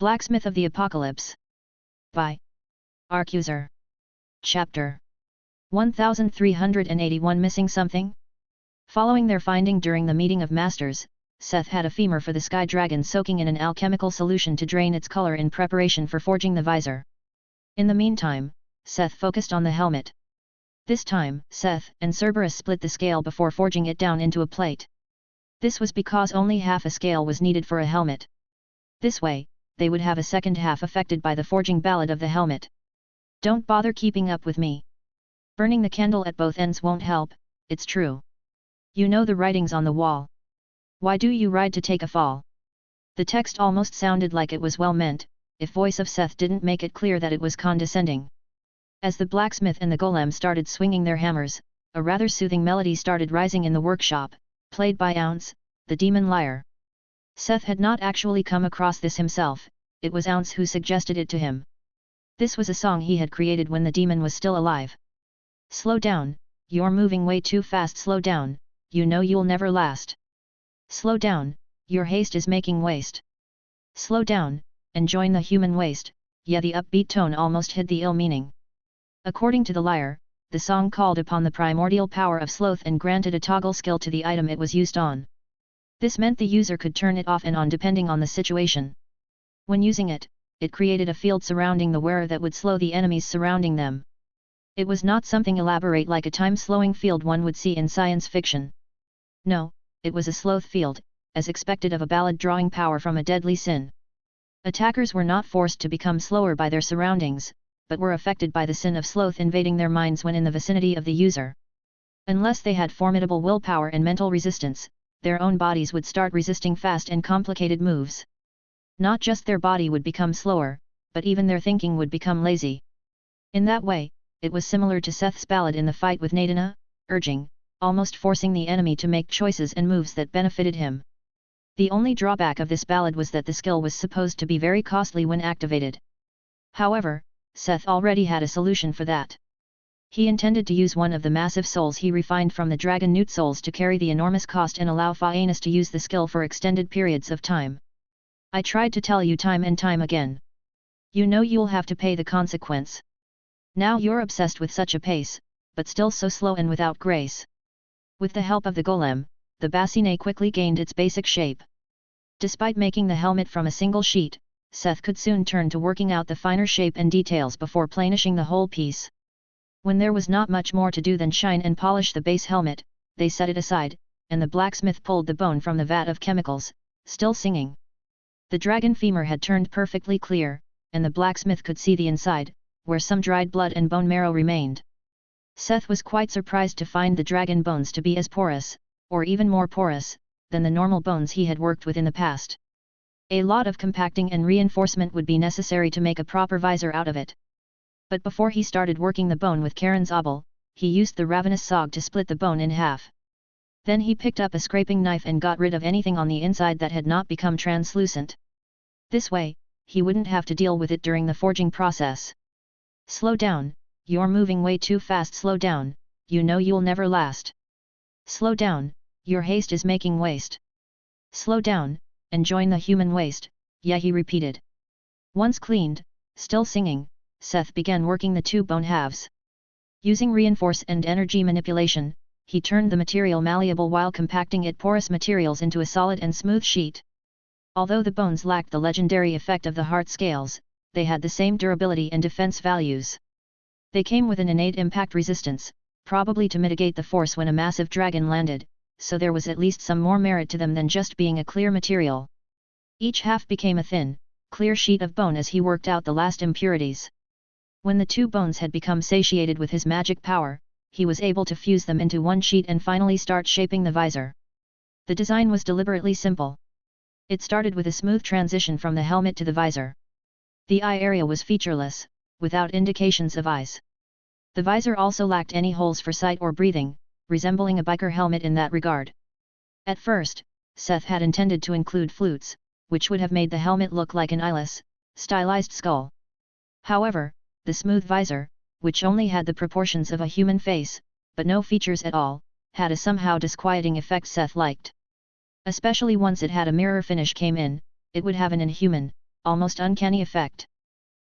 Blacksmith of the Apocalypse. By Arcuser. Chapter 1381. Missing something? Following their finding during the meeting of masters, Seth had a femur for the sky dragon soaking in an alchemical solution to drain its color in preparation for forging the visor. In the meantime, Seth focused on the helmet. This time, Seth and Cerberus split the scale before forging it down into a plate. This was because only half a scale was needed for a helmet. This way, they would have a second half affected by the forging ballad of the helmet. Don't bother keeping up with me. Burning the candle at both ends won't help, it's true. You know the writings on the wall. Why do you ride to take a fall? The text almost sounded like it was well meant, if voice of Seth didn't make it clear that it was condescending. As the blacksmith and the golem started swinging their hammers, a rather soothing melody started rising in the workshop, played by Ounce, the demon lyre. Seth had not actually come across this himself, it was Ounce who suggested it to him. This was a song he had created when the demon was still alive. Slow down, you're moving way too fast. Slow down, you know you'll never last. Slow down, your haste is making waste. Slow down, and join the human waste. Yeah, the upbeat tone almost hid the ill meaning. According to the lyre, the song called upon the primordial power of sloth and granted a toggle skill to the item it was used on. This meant the user could turn it off and on depending on the situation. When using it, it created a field surrounding the wearer that would slow the enemies surrounding them. It was not something elaborate like a time-slowing field one would see in science fiction. No, it was a sloth field, as expected of a ballad drawing power from a deadly sin. Attackers were not forced to become slower by their surroundings, but were affected by the sin of sloth invading their minds when in the vicinity of the user. Unless they had formidable willpower and mental resistance, their own bodies would start resisting fast and complicated moves. Not just their body would become slower, but even their thinking would become lazy. In that way, it was similar to Seth's ballad in the fight with Nadina, urging, almost forcing the enemy to make choices and moves that benefited him. The only drawback of this ballad was that the skill was supposed to be very costly when activated. However, Seth already had a solution for that. He intended to use one of the massive souls he refined from the dragon newt souls to carry the enormous cost and allow Phaenis to use the skill for extended periods of time. I tried to tell you time and time again. You know you'll have to pay the consequence. Now you're obsessed with such a pace, but still so slow and without grace. With the help of the golem, the bassinet quickly gained its basic shape. Despite making the helmet from a single sheet, Seth could soon turn to working out the finer shape and details before planishing the whole piece. When there was not much more to do than shine and polish the base helmet, they set it aside, and the blacksmith pulled the bone from the vat of chemicals, still singing. The dragon femur had turned perfectly clear, and the blacksmith could see the inside, where some dried blood and bone marrow remained. Seth was quite surprised to find the dragon bones to be as porous, or even more porous, than the normal bones he had worked with in the past. A lot of compacting and reinforcement would be necessary to make a proper visor out of it. But before he started working the bone with Karen's obel, he used the ravenous sog to split the bone in half. Then he picked up a scraping knife and got rid of anything on the inside that had not become translucent. This way, he wouldn't have to deal with it during the forging process. Slow down, you're moving way too fast. Slow down, you know you'll never last. Slow down, your haste is making waste. Slow down, and join the human waste. Yeah, he repeated. Once cleaned, still singing, Seth began working the two bone halves. Using reinforce and energy manipulation, he turned the material malleable while compacting it porous materials into a solid and smooth sheet. Although the bones lacked the legendary effect of the heart scales, they had the same durability and defense values. They came with an innate impact resistance, probably to mitigate the force when a massive dragon landed, so there was at least some more merit to them than just being a clear material. Each half became a thin, clear sheet of bone as he worked out the last impurities. When the two bones had become satiated with his magic power, he was able to fuse them into one sheet and finally start shaping the visor. The design was deliberately simple. It started with a smooth transition from the helmet to the visor. The eye area was featureless, without indications of eyes. The visor also lacked any holes for sight or breathing, resembling a biker helmet in that regard. At first, Seth had intended to include flutes, which would have made the helmet look like an eyeless, stylized skull. However, the smooth visor, which only had the proportions of a human face, but no features at all, had a somehow disquieting effect Seth liked. Especially once it had a mirror finish came in, it would have an inhuman, almost uncanny effect.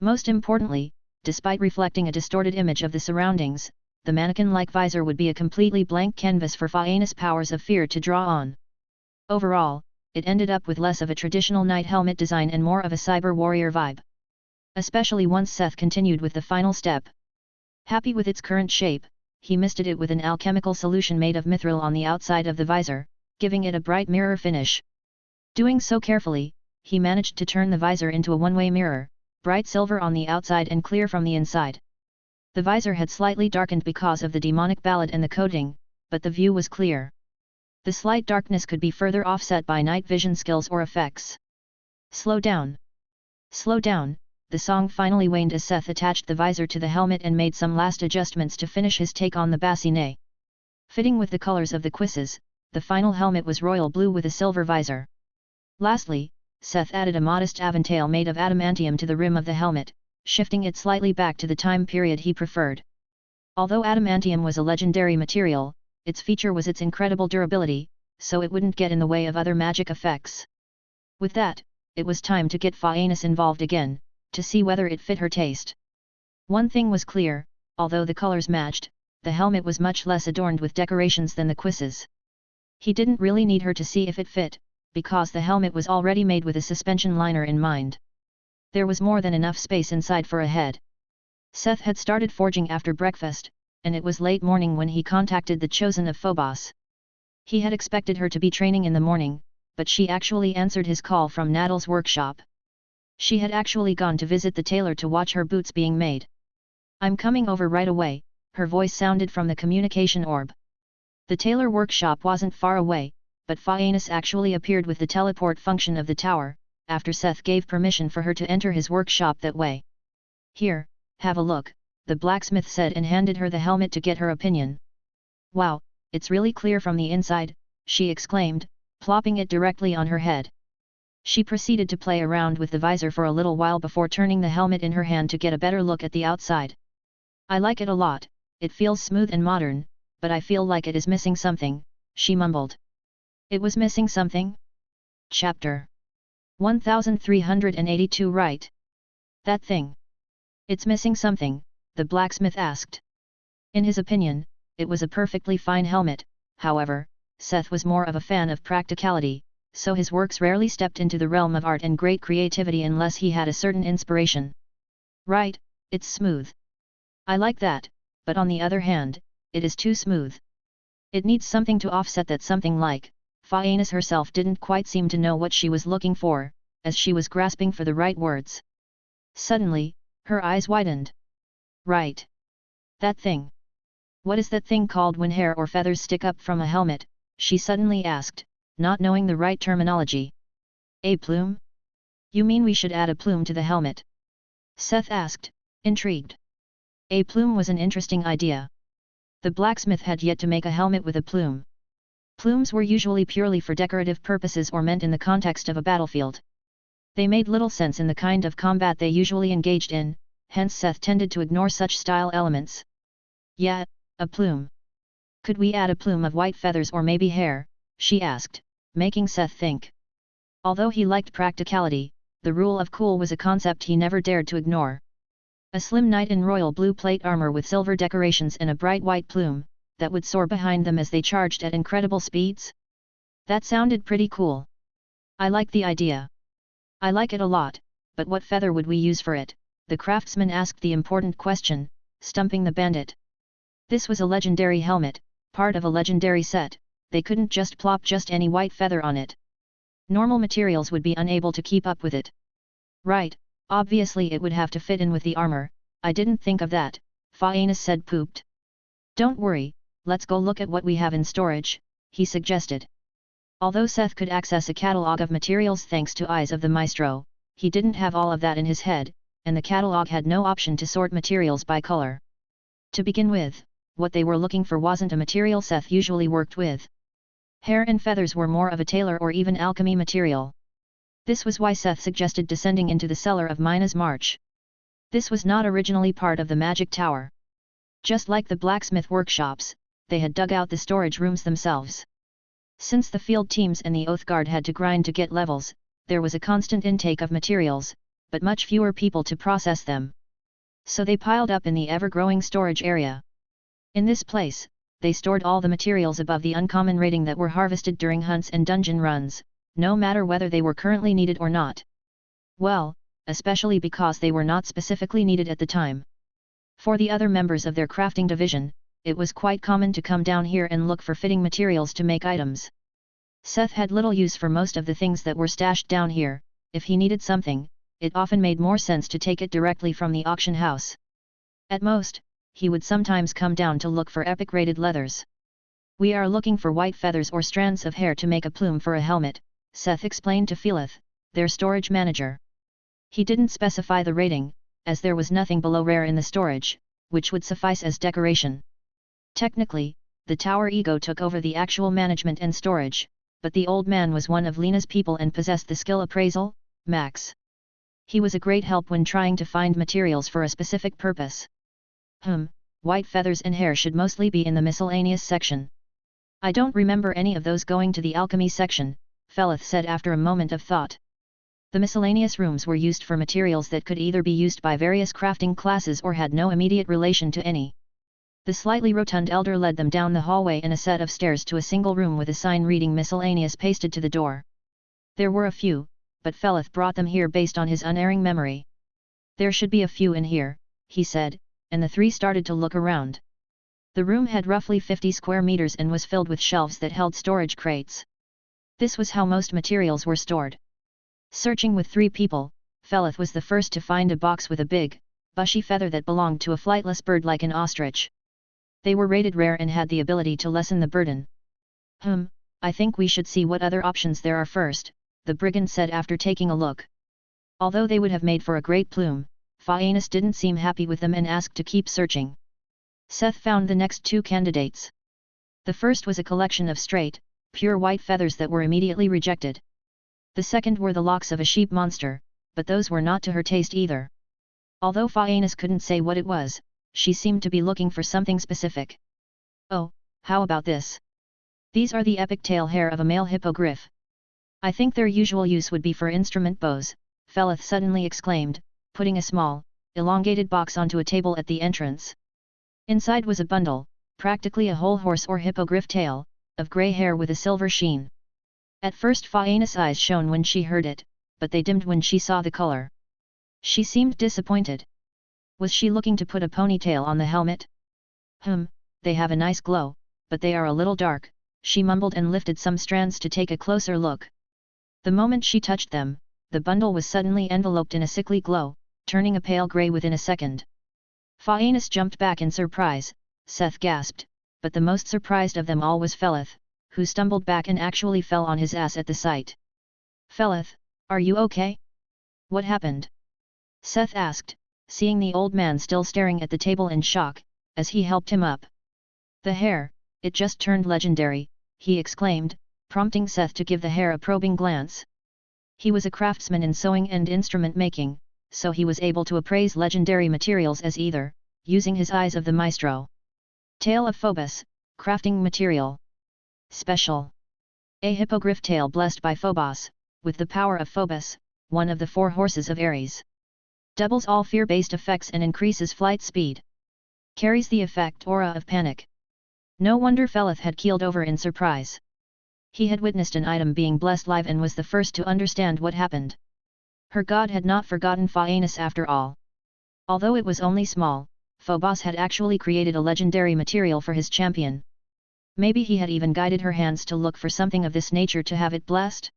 Most importantly, despite reflecting a distorted image of the surroundings, the mannequin-like visor would be a completely blank canvas for Phaena's powers of fear to draw on. Overall, it ended up with less of a traditional knight helmet design and more of a cyber warrior vibe. Especially once Seth continued with the final step. Happy with its current shape, he misted it with an alchemical solution made of mithril on the outside of the visor, giving it a bright mirror finish. Doing so carefully, he managed to turn the visor into a one-way mirror, bright silver on the outside and clear from the inside. The visor had slightly darkened because of the demonic ballad and the coating, but the view was clear. The slight darkness could be further offset by night vision skills or effects. Slow down. Slow down, the song finally waned as Seth attached the visor to the helmet and made some last adjustments to finish his take on the bassinet. Fitting with the colors of the quizzes, the final helmet was royal blue with a silver visor. Lastly, Seth added a modest aventail made of adamantium to the rim of the helmet, shifting it slightly back to the time period he preferred. Although adamantium was a legendary material, its feature was its incredible durability, so it wouldn't get in the way of other magic effects. With that, it was time to get Phaena involved again, to see whether it fit her taste. One thing was clear, although the colors matched, the helmet was much less adorned with decorations than the quizzes. He didn't really need her to see if it fit, because the helmet was already made with a suspension liner in mind. There was more than enough space inside for a head. Seth had started forging after breakfast, and it was late morning when he contacted the Chosen of Phobos. He had expected her to be training in the morning, but she actually answered his call from Nadal's workshop. She had actually gone to visit the tailor to watch her boots being made. "I'm coming over right away," her voice sounded from the communication orb. The tailor workshop wasn't far away, but Phaena actually appeared with the teleport function of the tower, after Seth gave permission for her to enter his workshop that way. "Here, have a look," the blacksmith said and handed her the helmet to get her opinion. "Wow, it's really clear from the inside," she exclaimed, plopping it directly on her head. She proceeded to play around with the visor for a little while before turning the helmet in her hand to get a better look at the outside. "I like it a lot, it feels smooth and modern, but I feel like it is missing something," she mumbled. It was missing something? Chapter 1382 Right. That thing. It's missing something, the blacksmith asked. In his opinion, it was a perfectly fine helmet, however, Seth was more of a fan of practicality, so his works rarely stepped into the realm of art and great creativity unless he had a certain inspiration. "Right, it's smooth. I like that, but on the other hand, it is too smooth. It needs something to offset that something like." Phaena herself didn't quite seem to know what she was looking for, as she was grasping for the right words. Suddenly, her eyes widened. "Right. That thing. What is that thing called when hair or feathers stick up from a helmet?" she suddenly asked, not knowing the right terminology. "A plume? You mean we should add a plume to the helmet?" Seth asked, intrigued. A plume was an interesting idea. The blacksmith had yet to make a helmet with a plume. Plumes were usually purely for decorative purposes or meant in the context of a battlefield. They made little sense in the kind of combat they usually engaged in, hence Seth tended to ignore such style elements. "Yeah, a plume. Could we add a plume of white feathers or maybe hair?" she asked, making Seth think. Although he liked practicality, the rule of cool was a concept he never dared to ignore. A slim knight in royal blue plate armor with silver decorations and a bright white plume, that would soar behind them as they charged at incredible speeds? That sounded pretty cool. I like the idea. I like it a lot, but what feather would we use for it? The craftsman asked the important question, stumping the bandit. This was a legendary helmet, part of a legendary set, they couldn't just plop just any white feather on it. Normal materials would be unable to keep up with it. Right, obviously it would have to fit in with the armor, I didn't think of that, Phaena said pooped. Don't worry, let's go look at what we have in storage, he suggested. Although Seth could access a catalog of materials thanks to Eyes of the Maestro, he didn't have all of that in his head, and the catalog had no option to sort materials by color. To begin with, what they were looking for wasn't a material Seth usually worked with. Hair and feathers were more of a tailor or even alchemy material. This was why Seth suggested descending into the cellar of Mina's March. This was not originally part of the magic tower. Just like the blacksmith workshops, they had dug out the storage rooms themselves. Since the field teams and the Oath Guard had to grind to get levels, there was a constant intake of materials, but much fewer people to process them. So they piled up in the ever-growing storage area. In this place, they stored all the materials above the uncommon rating that were harvested during hunts and dungeon runs, no matter whether they were currently needed or not. Well, especially because they were not specifically needed at the time. For the other members of their crafting division, it was quite common to come down here and look for fitting materials to make items. Seth had little use for most of the things that were stashed down here. If he needed something, it often made more sense to take it directly from the auction house. At most, he would sometimes come down to look for epic-rated leathers. "We are looking for white feathers or strands of hair to make a plume for a helmet," Seth explained to Felith, their storage manager. He didn't specify the rating, as there was nothing below rare in the storage, which would suffice as decoration. Technically, the Tower Ego took over the actual management and storage, but the old man was one of Lena's people and possessed the skill appraisal, max. He was a great help when trying to find materials for a specific purpose. White feathers and hair should mostly be in the miscellaneous section. "I don't remember any of those going to the alchemy section," Felith said after a moment of thought. The miscellaneous rooms were used for materials that could either be used by various crafting classes or had no immediate relation to any. The slightly rotund elder led them down the hallway and a set of stairs to a single room with a sign reading miscellaneous pasted to the door. There were a few, but Felith brought them here based on his unerring memory. "There should be a few in here," he said, and the three started to look around. The room had roughly 50 square meters and was filled with shelves that held storage crates. This was how most materials were stored. Searching with 3 people, Felith was the first to find a box with a big, bushy feather that belonged to a flightless bird like an ostrich. They were rated rare and had the ability to lessen the burden. "I think we should see what other options there are first," the brigand said after taking a look. Although they would have made for a great plume, Phaeanus didn't seem happy with them and asked to keep searching. Seth found the next 2 candidates. The first was a collection of straight, pure white feathers that were immediately rejected. The second were the locks of a sheep monster, but those were not to her taste either. Although Phaeanus couldn't say what it was, she seemed to be looking for something specific. "Oh, how about this? These are the epic tail hair of a male hippogriff. I think their usual use would be for instrument bows," Felith suddenly exclaimed, putting a small, elongated box onto a table at the entrance. Inside was a bundle, practically a whole horse or hippogriff tail, of grey hair with a silver sheen. At first Phaeanus' eyes shone when she heard it, but they dimmed when she saw the color. She seemed disappointed. Was she looking to put a ponytail on the helmet? They have a nice glow, but they are a little dark," she mumbled and lifted some strands to take a closer look. The moment she touched them, the bundle was suddenly enveloped in a sickly glow, turning a pale grey within a second. Phaeanus jumped back in surprise, Seth gasped, but the most surprised of them all was Felith, who stumbled back and actually fell on his ass at the sight. "Felith, are you okay? What happened?" Seth asked, seeing the old man still staring at the table in shock, as he helped him up. "The hair, it just turned legendary," he exclaimed, prompting Seth to give the hair a probing glance. He was a craftsman in sewing and instrument making, so he was able to appraise legendary materials as either, using his eyes of the maestro. Tail of Phobos, crafting material. Special. A hippogriff tail blessed by Phobos, with the power of Phobos, one of the 4 horses of Ares. Doubles all fear-based effects and increases flight speed. Carries the effect aura of panic. No wonder Felith had keeled over in surprise. He had witnessed an item being blessed live and was the first to understand what happened. Her god had not forgotten Phaeanus after all. Although it was only small, Phobos had actually created a legendary material for his champion. Maybe he had even guided her hands to look for something of this nature to have it blessed?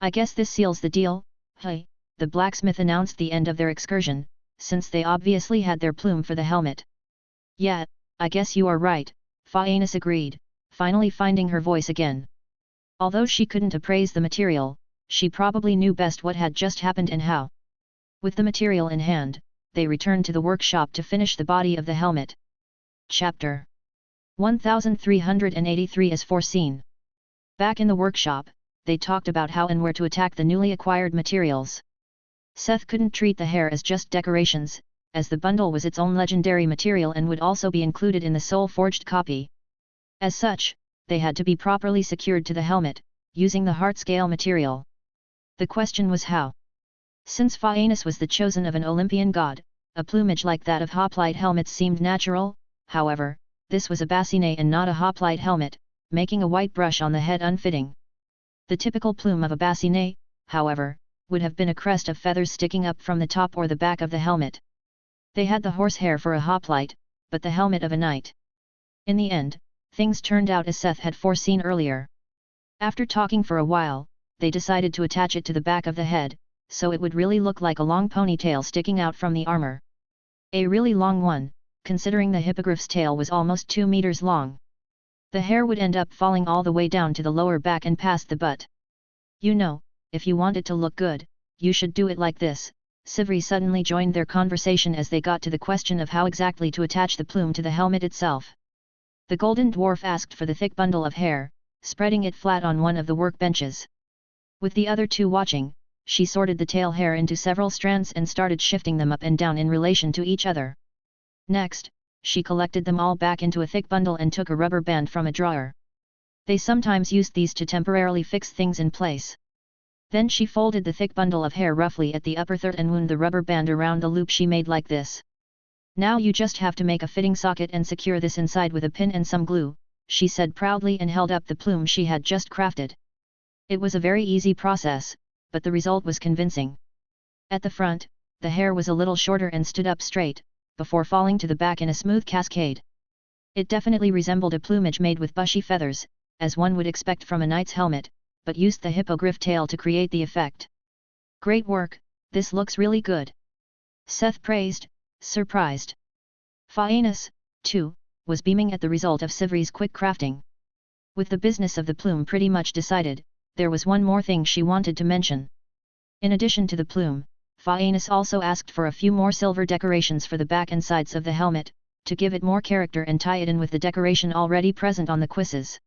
"I guess this seals the deal, hey," the blacksmith announced the end of their excursion, since they obviously had their plume for the helmet. "Yeah, I guess you are right," Phaeanus agreed, finally finding her voice again. Although she couldn't appraise the material, she probably knew best what had just happened and how. With the material in hand, they returned to the workshop to finish the body of the helmet. Chapter 1383 as foreseen. Back in the workshop, they talked about how and where to attack the newly acquired materials. Seth couldn't treat the hair as just decorations, as the bundle was its own legendary material and would also be included in the soul-forged copy. As such, they had to be properly secured to the helmet, using the heart scale material. The question was how. Since Phaenis was the chosen of an Olympian god, a plumage like that of hoplite helmets seemed natural. However, this was a bassinet and not a hoplite helmet, making a white brush on the head unfitting. The typical plume of a bassinet, however, would have been a crest of feathers sticking up from the top or the back of the helmet. They had the horsehair for a hoplite, but the helmet of a knight. In the end, things turned out as Seth had foreseen earlier. After talking for a while, they decided to attach it to the back of the head, so it would really look like a long ponytail sticking out from the armor. A really long one, considering the hippogriff's tail was almost 2 meters long. The hair would end up falling all the way down to the lower back and past the butt. You know, if you want it to look good, you should do it like this. Sivri suddenly joined their conversation as they got to the question of how exactly to attach the plume to the helmet itself. The golden dwarf asked for the thick bundle of hair, spreading it flat on one of the workbenches. With the other two watching, she sorted the tail hair into several strands and started shifting them up and down in relation to each other. Next, she collected them all back into a thick bundle and took a rubber band from a drawer. They sometimes used these to temporarily fix things in place. Then she folded the thick bundle of hair roughly at the upper third and wound the rubber band around the loop she made like this. Now you just have to make a fitting socket and secure this inside with a pin and some glue, she said proudly and held up the plume she had just crafted. It was a very easy process, but the result was convincing. At the front, the hair was a little shorter and stood up straight, before falling to the back in a smooth cascade. It definitely resembled a plumage made with bushy feathers, as one would expect from a knight's helmet, but used the hippogriff tail to create the effect. Great work, this looks really good. Seth praised, surprised. Phaenis, too, was beaming at the result of Sivri's quick crafting. With the business of the plume pretty much decided, there was one more thing she wanted to mention. In addition to the plume, Phaenis also asked for a few more silver decorations for the back and sides of the helmet, to give it more character and tie it in with the decoration already present on the cuisses.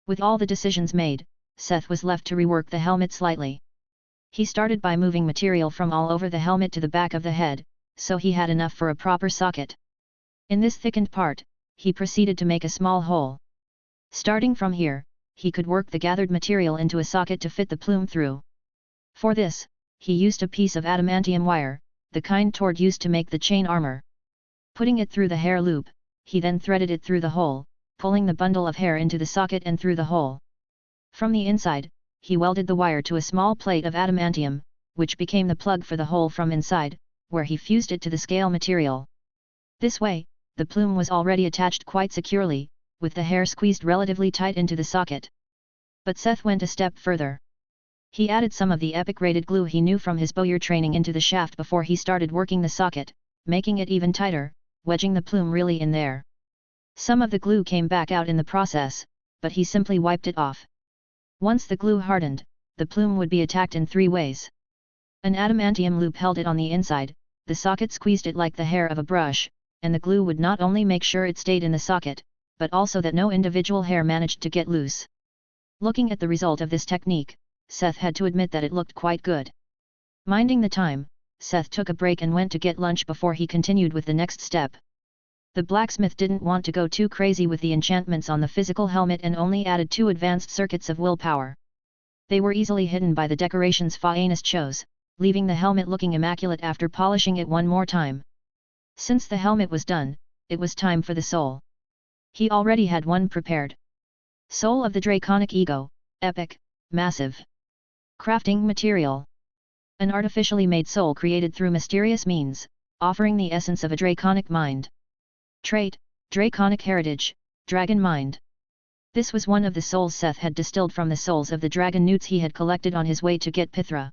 With all the decisions made, Seth was left to rework the helmet slightly. He started by moving material from all over the helmet to the back of the head, so he had enough for a proper socket. In this thickened part, he proceeded to make a small hole. Starting from here, he could work the gathered material into a socket to fit the plume through. For this, he used a piece of adamantium wire, the kind Tord used to make the chain armor. Putting it through the hair loop, he then threaded it through the hole, pulling the bundle of hair into the socket and through the hole. From the inside, he welded the wire to a small plate of adamantium, which became the plug for the hole from inside, where he fused it to the scale material. This way, the plume was already attached quite securely, with the hair squeezed relatively tight into the socket. But Seth went a step further. He added some of the epic-rated glue he knew from his bowyer training into the shaft before he started working the socket, making it even tighter, wedging the plume really in there. Some of the glue came back out in the process, but he simply wiped it off. Once the glue hardened, the plume would be attacked in 3 ways. An adamantium loop held it on the inside, the socket squeezed it like the hair of a brush, and the glue would not only make sure it stayed in the socket, but also that no individual hair managed to get loose. Looking at the result of this technique, Seth had to admit that it looked quite good. Minding the time, Seth took a break and went to get lunch before he continued with the next step. The blacksmith didn't want to go too crazy with the enchantments on the physical helmet and only added 2 advanced circuits of willpower. They were easily hidden by the decorations Phaenis chose, leaving the helmet looking immaculate after polishing it one more time. Since the helmet was done, it was time for the soul. He already had one prepared. Soul of the Draconic Ego, epic, massive. Crafting material. An artificially made soul created through mysterious means, offering the essence of a draconic mind. Trait, draconic heritage, dragon mind. This was one of the souls Seth had distilled from the souls of the dragon newts he had collected on his way to get Pithra.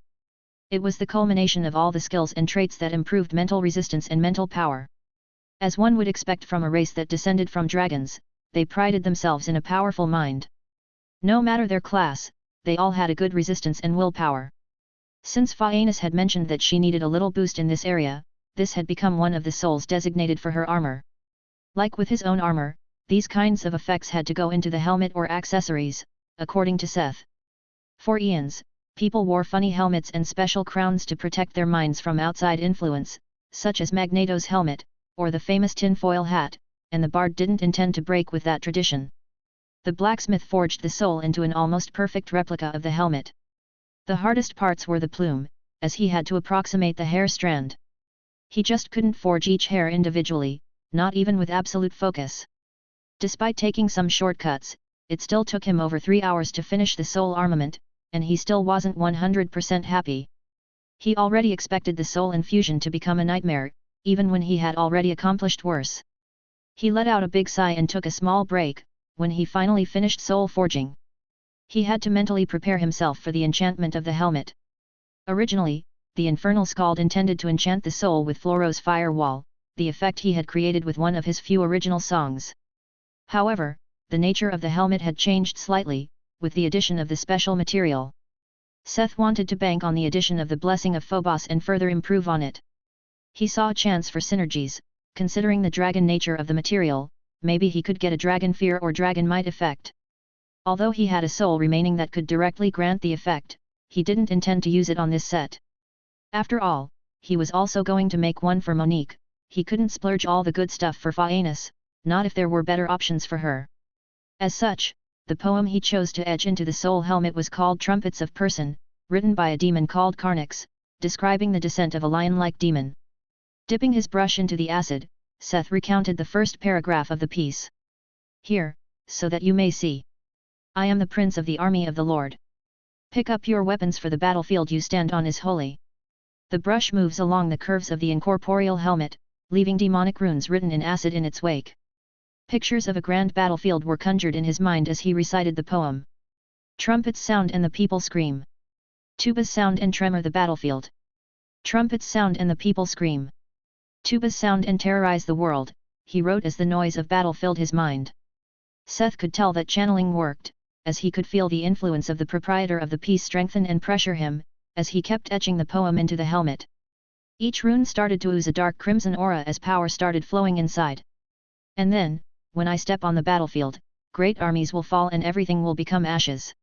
It was the culmination of all the skills and traits that improved mental resistance and mental power. As one would expect from a race that descended from dragons, they prided themselves in a powerful mind. No matter their class, they all had a good resistance and willpower. Since Phaenis had mentioned that she needed a little boost in this area, this had become one of the souls designated for her armor. Like with his own armor, these kinds of effects had to go into the helmet or accessories, according to Seth. For eons, people wore funny helmets and special crowns to protect their minds from outside influence, such as Magneto's helmet, or the famous tinfoil hat, and the bard didn't intend to break with that tradition. The blacksmith forged the soul into an almost perfect replica of the helmet. The hardest parts were the plume, as he had to approximate the hair strand. He just couldn't forge each hair individually, not even with absolute focus. Despite taking some shortcuts, it still took him over 3 hours to finish the soul armament, and he still wasn't 100% happy. He already expected the soul infusion to become a nightmare, even when he had already accomplished worse. He let out a big sigh and took a small break, when he finally finished soul forging. He had to mentally prepare himself for the enchantment of the helmet. Originally, the Infernal Skald intended to enchant the soul with Floro's Firewall, the effect he had created with one of his few original songs. However, the nature of the helmet had changed slightly, with the addition of the special material. Seth wanted to bank on the addition of the Blessing of Phobos and further improve on it. He saw a chance for synergies, considering the dragon nature of the material, maybe he could get a Dragon Fear or Dragon Might effect. Although he had a soul remaining that could directly grant the effect, he didn't intend to use it on this set. After all, he was also going to make one for Monique. He couldn't splurge all the good stuff for Phaenis, not if there were better options for her. As such, the poem he chose to etch into the soul helmet was called Trumpets of Person, written by a demon called Carnix, describing the descent of a lion-like demon. Dipping his brush into the acid, Seth recounted the first paragraph of the piece. Here, so that you may see. I am the prince of the army of the Lord. Pick up your weapons, for the battlefield you stand on is holy. The brush moves along the curves of the incorporeal helmet, leaving demonic runes written in acid in its wake. Pictures of a grand battlefield were conjured in his mind as he recited the poem. Trumpets sound and the people scream. Tubas sound and tremor the battlefield. Trumpets sound and the people scream. Tubas sound and terrorize the world, he wrote as the noise of battle filled his mind. Seth could tell that channeling worked, as he could feel the influence of the proprietor of the piece strengthen and pressure him, as he kept etching the poem into the helmet. Each rune started to ooze a dark crimson aura as power started flowing inside. And then, when I step on the battlefield, great armies will fall and everything will become ashes.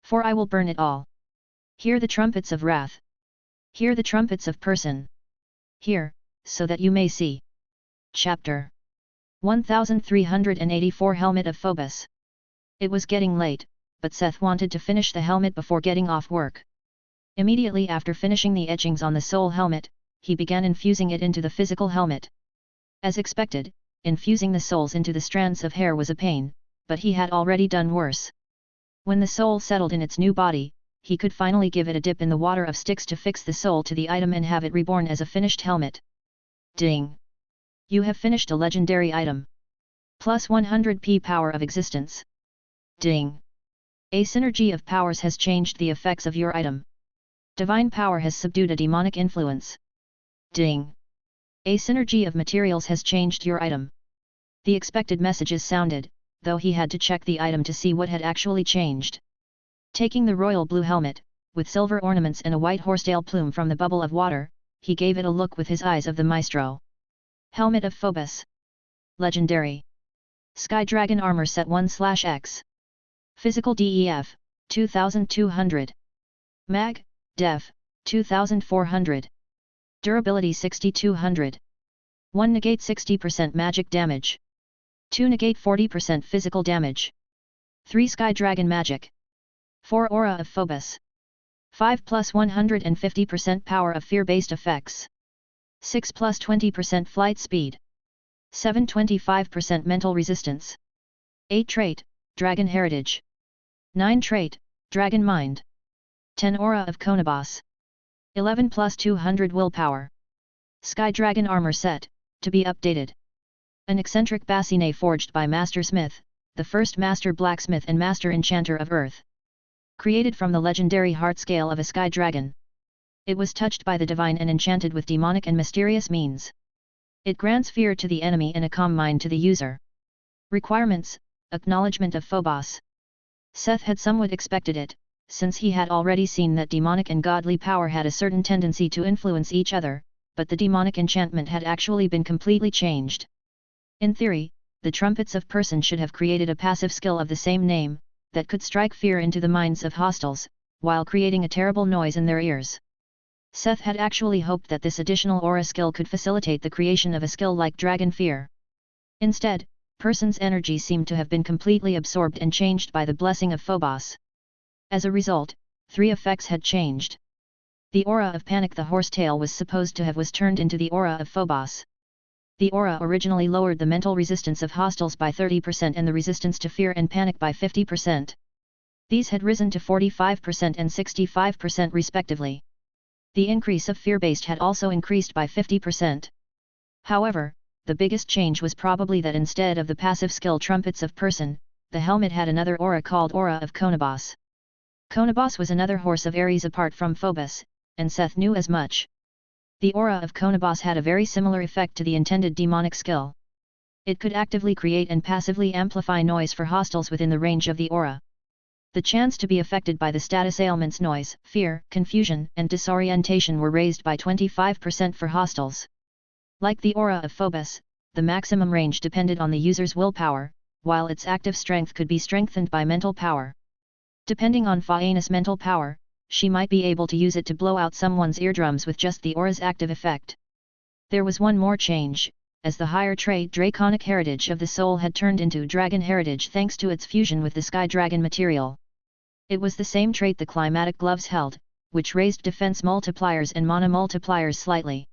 For I will burn it all. Hear the trumpets of wrath. Hear the trumpets of person. Hear, so that you may see. Chapter 1384 Helmet of Phobos. It was getting late, but Seth wanted to finish the helmet before getting off work. Immediately after finishing the etchings on the soul helmet, he began infusing it into the physical helmet. As expected, infusing the souls into the strands of hair was a pain, but he had already done worse. When the soul settled in its new body, he could finally give it a dip in the water of Styx to fix the soul to the item and have it reborn as a finished helmet. Ding! You have finished a legendary item. Plus 100p power of existence. Ding! A synergy of powers has changed the effects of your item. Divine power has subdued a demonic influence. Ding! A synergy of materials has changed your item. The expected messages sounded, though he had to check the item to see what had actually changed. Taking the royal blue helmet, with silver ornaments and a white horsetail plume from the bubble of water, he gave it a look with his eyes of the maestro. Helmet of Phobos. Legendary. Sky Dragon Armor Set 1/X. Physical DEF, 2200. Mag, Def, 2400. Durability 6200. 1 negate 60% magic damage. 2 negate 40% physical damage. 3 Sky Dragon Magic. 4 Aura of Phobos. 5 plus 150% power of fear-based effects. 6 plus 20% flight speed. 7 25% mental resistance. 8 trait, Dragon Heritage. 9 trait, Dragon Mind. 10 Aura of Konobos. 11 plus 200 willpower. Sky Dragon Armor Set, to be updated. An eccentric bassinet forged by Master Smith, the first Master Blacksmith and Master Enchanter of Earth. Created from the legendary heart scale of a Sky Dragon. It was touched by the divine and enchanted with demonic and mysterious means. It grants fear to the enemy and a calm mind to the user. Requirements: acknowledgement of Phobos. Seth had somewhat expected it, since he had already seen that demonic and godly power had a certain tendency to influence each other, but the demonic enchantment had actually been completely changed. In theory, the Trumpets of Person should have created a passive skill of the same name, that could strike fear into the minds of hostiles, while creating a terrible noise in their ears. Seth had actually hoped that this additional aura skill could facilitate the creation of a skill like Dragon Fear. Instead, Person's energy seemed to have been completely absorbed and changed by the blessing of Phobos. As a result, 3 effects had changed. The aura of panic the horsetail was supposed to have was turned into the aura of phobos. The aura originally lowered the mental resistance of hostiles by 30% and the resistance to fear and panic by 50%. These had risen to 45% and 65% respectively. The increase of fear-based had also increased by 50%. However, the biggest change was probably that instead of the passive skill trumpets of person, the helmet had another aura called Aura of Konobos. Konobos was another horse of Ares apart from Phobos, and Seth knew as much. The aura of Konobos had a very similar effect to the intended demonic skill. It could actively create and passively amplify noise for hostiles within the range of the aura. The chance to be affected by the status ailments noise, fear, confusion, and disorientation were raised by 25% for hostiles. Like the aura of Phobos, the maximum range depended on the user's willpower, while its active strength could be strengthened by mental power. Depending on Phaena's mental power, she might be able to use it to blow out someone's eardrums with just the aura's active effect. There was one more change, as the higher trait draconic heritage of the soul had turned into dragon heritage thanks to its fusion with the sky dragon material. It was the same trait the climatic gloves held, which raised defense multipliers and mana multipliers slightly.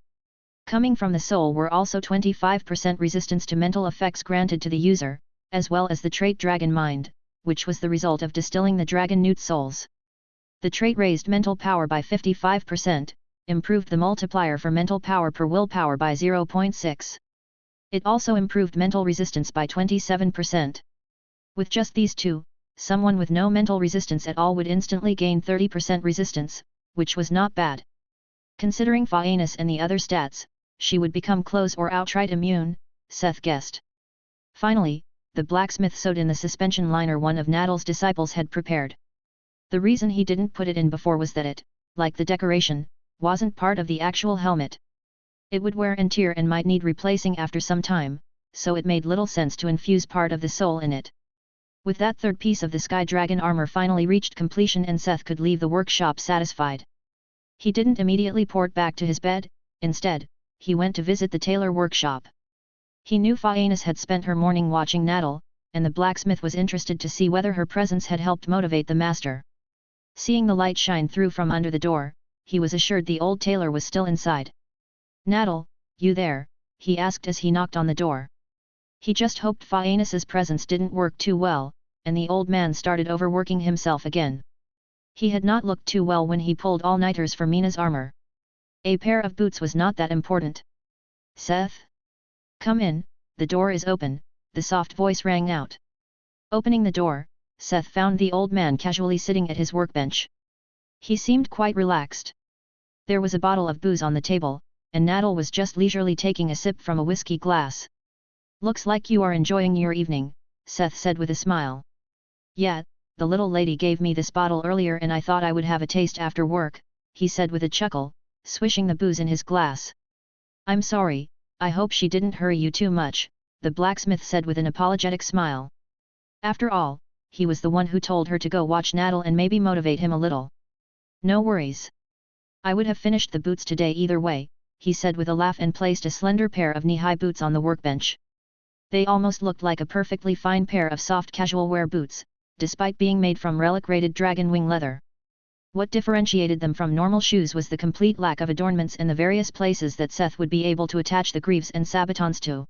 Coming from the soul were also 25% resistance to mental effects granted to the user, as well as the trait dragon mind, which was the result of distilling the dragon newt souls. The trait raised mental power by 55%, improved the multiplier for mental power per willpower by 0.6. It also improved mental resistance by 27%. With just these two, someone with no mental resistance at all would instantly gain 30% resistance, which was not bad. Considering Phaenis and the other stats, she would become close or outright immune, Seth guessed. Finally, the blacksmith sewed in the suspension liner one of Nadal's disciples had prepared. The reason he didn't put it in before was that it, like the decoration, wasn't part of the actual helmet. It would wear and tear and might need replacing after some time, so it made little sense to infuse part of the soul in it. With that third piece of the Sky Dragon armor finally reached completion and Seth could leave the workshop satisfied. He didn't immediately port back to his bed, instead, he went to visit the tailor workshop. He knew Phaenis had spent her morning watching Nadal, and the blacksmith was interested to see whether her presence had helped motivate the master. Seeing the light shine through from under the door, he was assured the old tailor was still inside. "Nadal, you there?" he asked as he knocked on the door. He just hoped Phaenis's presence didn't work too well, and the old man started overworking himself again. He had not looked too well when he pulled all-nighters for Mina's armor. A pair of boots was not that important. "Seth? Come in, the door is open," the soft voice rang out. Opening the door, Seth found the old man casually sitting at his workbench. He seemed quite relaxed. There was a bottle of booze on the table, and Nadal was just leisurely taking a sip from a whiskey glass. "Looks like you are enjoying your evening," Seth said with a smile. "Yeah, the little lady gave me this bottle earlier and I thought I would have a taste after work," he said with a chuckle, swishing the booze in his glass. "I'm sorry, I hope she didn't hurry you too much," the blacksmith said with an apologetic smile. After all, he was the one who told her to go watch Nadal and maybe motivate him a little. "No worries. I would have finished the boots today either way," he said with a laugh and placed a slender pair of knee-high boots on the workbench. They almost looked like a perfectly fine pair of soft casual wear boots, despite being made from relic-rated dragon wing leather. What differentiated them from normal shoes was the complete lack of adornments in the various places that Seth would be able to attach the greaves and sabatons to.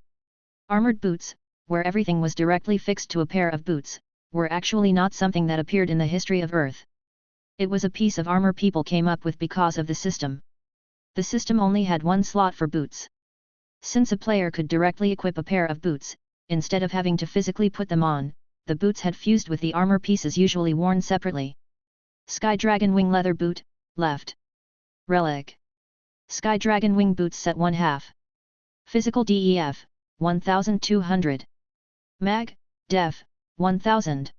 Armored boots, where everything was directly fixed to a pair of boots, were actually not something that appeared in the history of Earth. It was a piece of armor people came up with because of the system. The system only had one slot for boots. Since a player could directly equip a pair of boots, instead of having to physically put them on, the boots had fused with the armor pieces usually worn separately. Sky Dragon Wing Leather Boot, left. Relic. Sky Dragon Wing Boots set 1/2. Physical DEF, 1200. Mag, Def, 1000.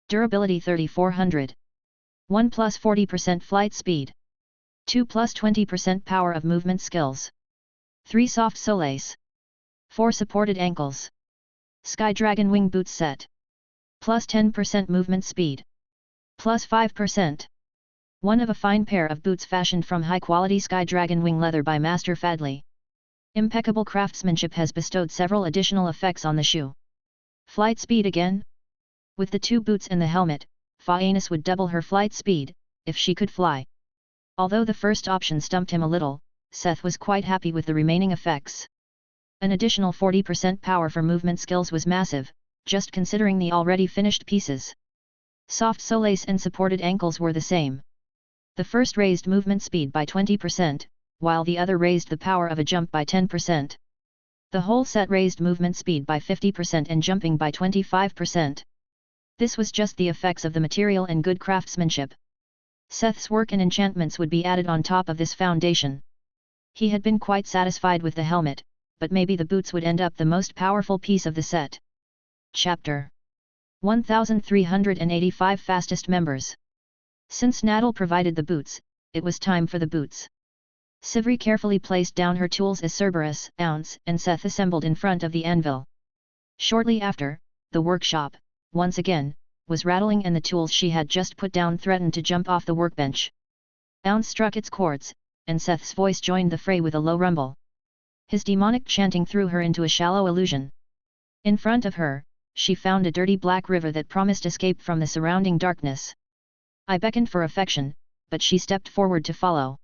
Durability 3400. 1 plus 40% flight speed. 2 plus 20% power of movement skills. 3 soft soles. 4 supported ankles. Sky Dragon Wing Boots set. Plus 10% movement speed. Plus 5%. One of a fine pair of boots fashioned from high-quality Sky Dragon Wing leather by Master Fadley. Impeccable craftsmanship has bestowed several additional effects on the shoe. Flight speed again? With the 2 boots and the helmet, Phaenis would double her flight speed, if she could fly. Although the first option stumped him a little, Seth was quite happy with the remaining effects. An additional 40% power for movement skills was massive, just considering the already finished pieces. Soft solace and supported ankles were the same. The first raised movement speed by 20%, while the other raised the power of a jump by 10%. The whole set raised movement speed by 50% and jumping by 25%. This was just the effects of the material and good craftsmanship. Seth's work and enchantments would be added on top of this foundation. He had been quite satisfied with the helmet, but maybe the boots would end up the most powerful piece of the set. Chapter 1385 Fastest Members. Since Nadal provided the boots, it was time for the boots. Sivri carefully placed down her tools as Cerberus, Ounce, and Seth assembled in front of the anvil. Shortly after, the workshop, once again, was rattling and the tools she had just put down threatened to jump off the workbench. Ounce struck its chords, and Seth's voice joined the fray with a low rumble. His demonic chanting threw her into a shallow illusion. In front of her, she found a dirty black river that promised escape from the surrounding darkness. I beckoned for affection, but she stepped forward to follow.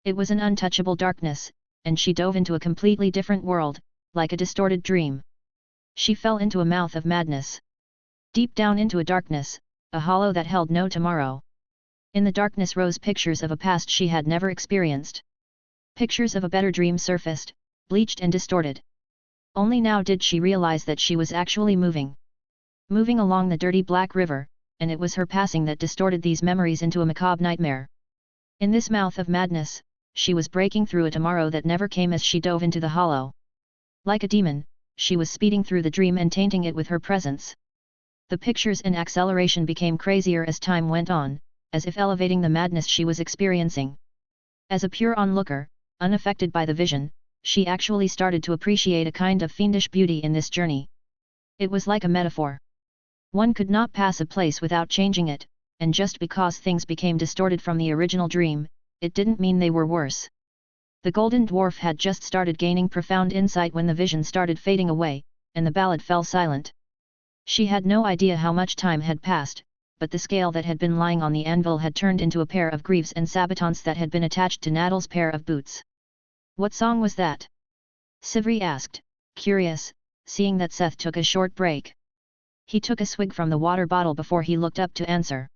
It was an untouchable darkness, and she dove into a completely different world, like a distorted dream. She fell into a mouth of madness. Deep down into a darkness, a hollow that held no tomorrow. In the darkness rose pictures of a past she had never experienced. Pictures of a better dream surfaced, bleached and distorted. Only now did she realize that she was actually moving. Moving along the dirty black river, and it was her passing that distorted these memories into a macabre nightmare. In this mouth of madness, she was breaking through a tomorrow that never came as she dove into the hollow. Like a demon, she was speeding through the dream and tainting it with her presence. The pictures and acceleration became crazier as time went on, as if elevating the madness she was experiencing. As a pure onlooker, unaffected by the vision, she actually started to appreciate a kind of fiendish beauty in this journey. It was like a metaphor. One could not pass a place without changing it, and just because things became distorted from the original dream, it didn't mean they were worse. The Golden Dwarf had just started gaining profound insight when the vision started fading away, and the ballad fell silent. She had no idea how much time had passed, but the scale that had been lying on the anvil had turned into a pair of greaves and sabatons that had been attached to Nadal's pair of boots. What song was that? Sivri asked, curious, seeing that Seth took a short break. He took a swig from the water bottle before he looked up to answer.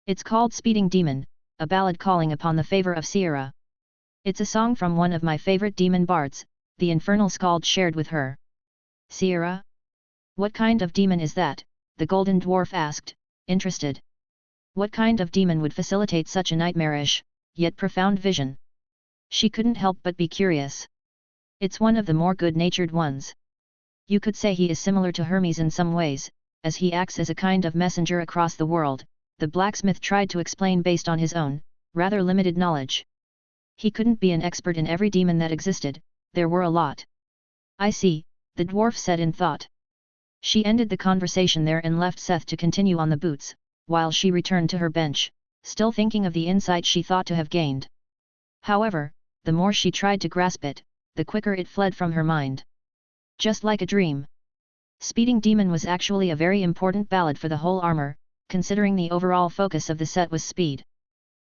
It's called Speeding Demon, a ballad calling upon the favor of Sierra. It's a song from one of my favorite demon bards, the infernal skald shared with her. Sierra? What kind of demon is that? The Golden Dwarf asked, interested. What kind of demon would facilitate such a nightmarish, yet profound vision? She couldn't help but be curious. It's one of the more good-natured ones. You could say he is similar to Hermes in some ways, as he acts as a kind of messenger across the world, the blacksmith tried to explain based on his own, rather limited knowledge. He couldn't be an expert in every demon that existed, there were a lot. I see, the dwarf said in thought. She ended the conversation there and left Seth to continue on the boots, while she returned to her bench, still thinking of the insight she thought to have gained. However, the more she tried to grasp it, the quicker it fled from her mind. Just like a dream. Speeding Demon was actually a very important ballad for the whole armor, considering the overall focus of the set was speed.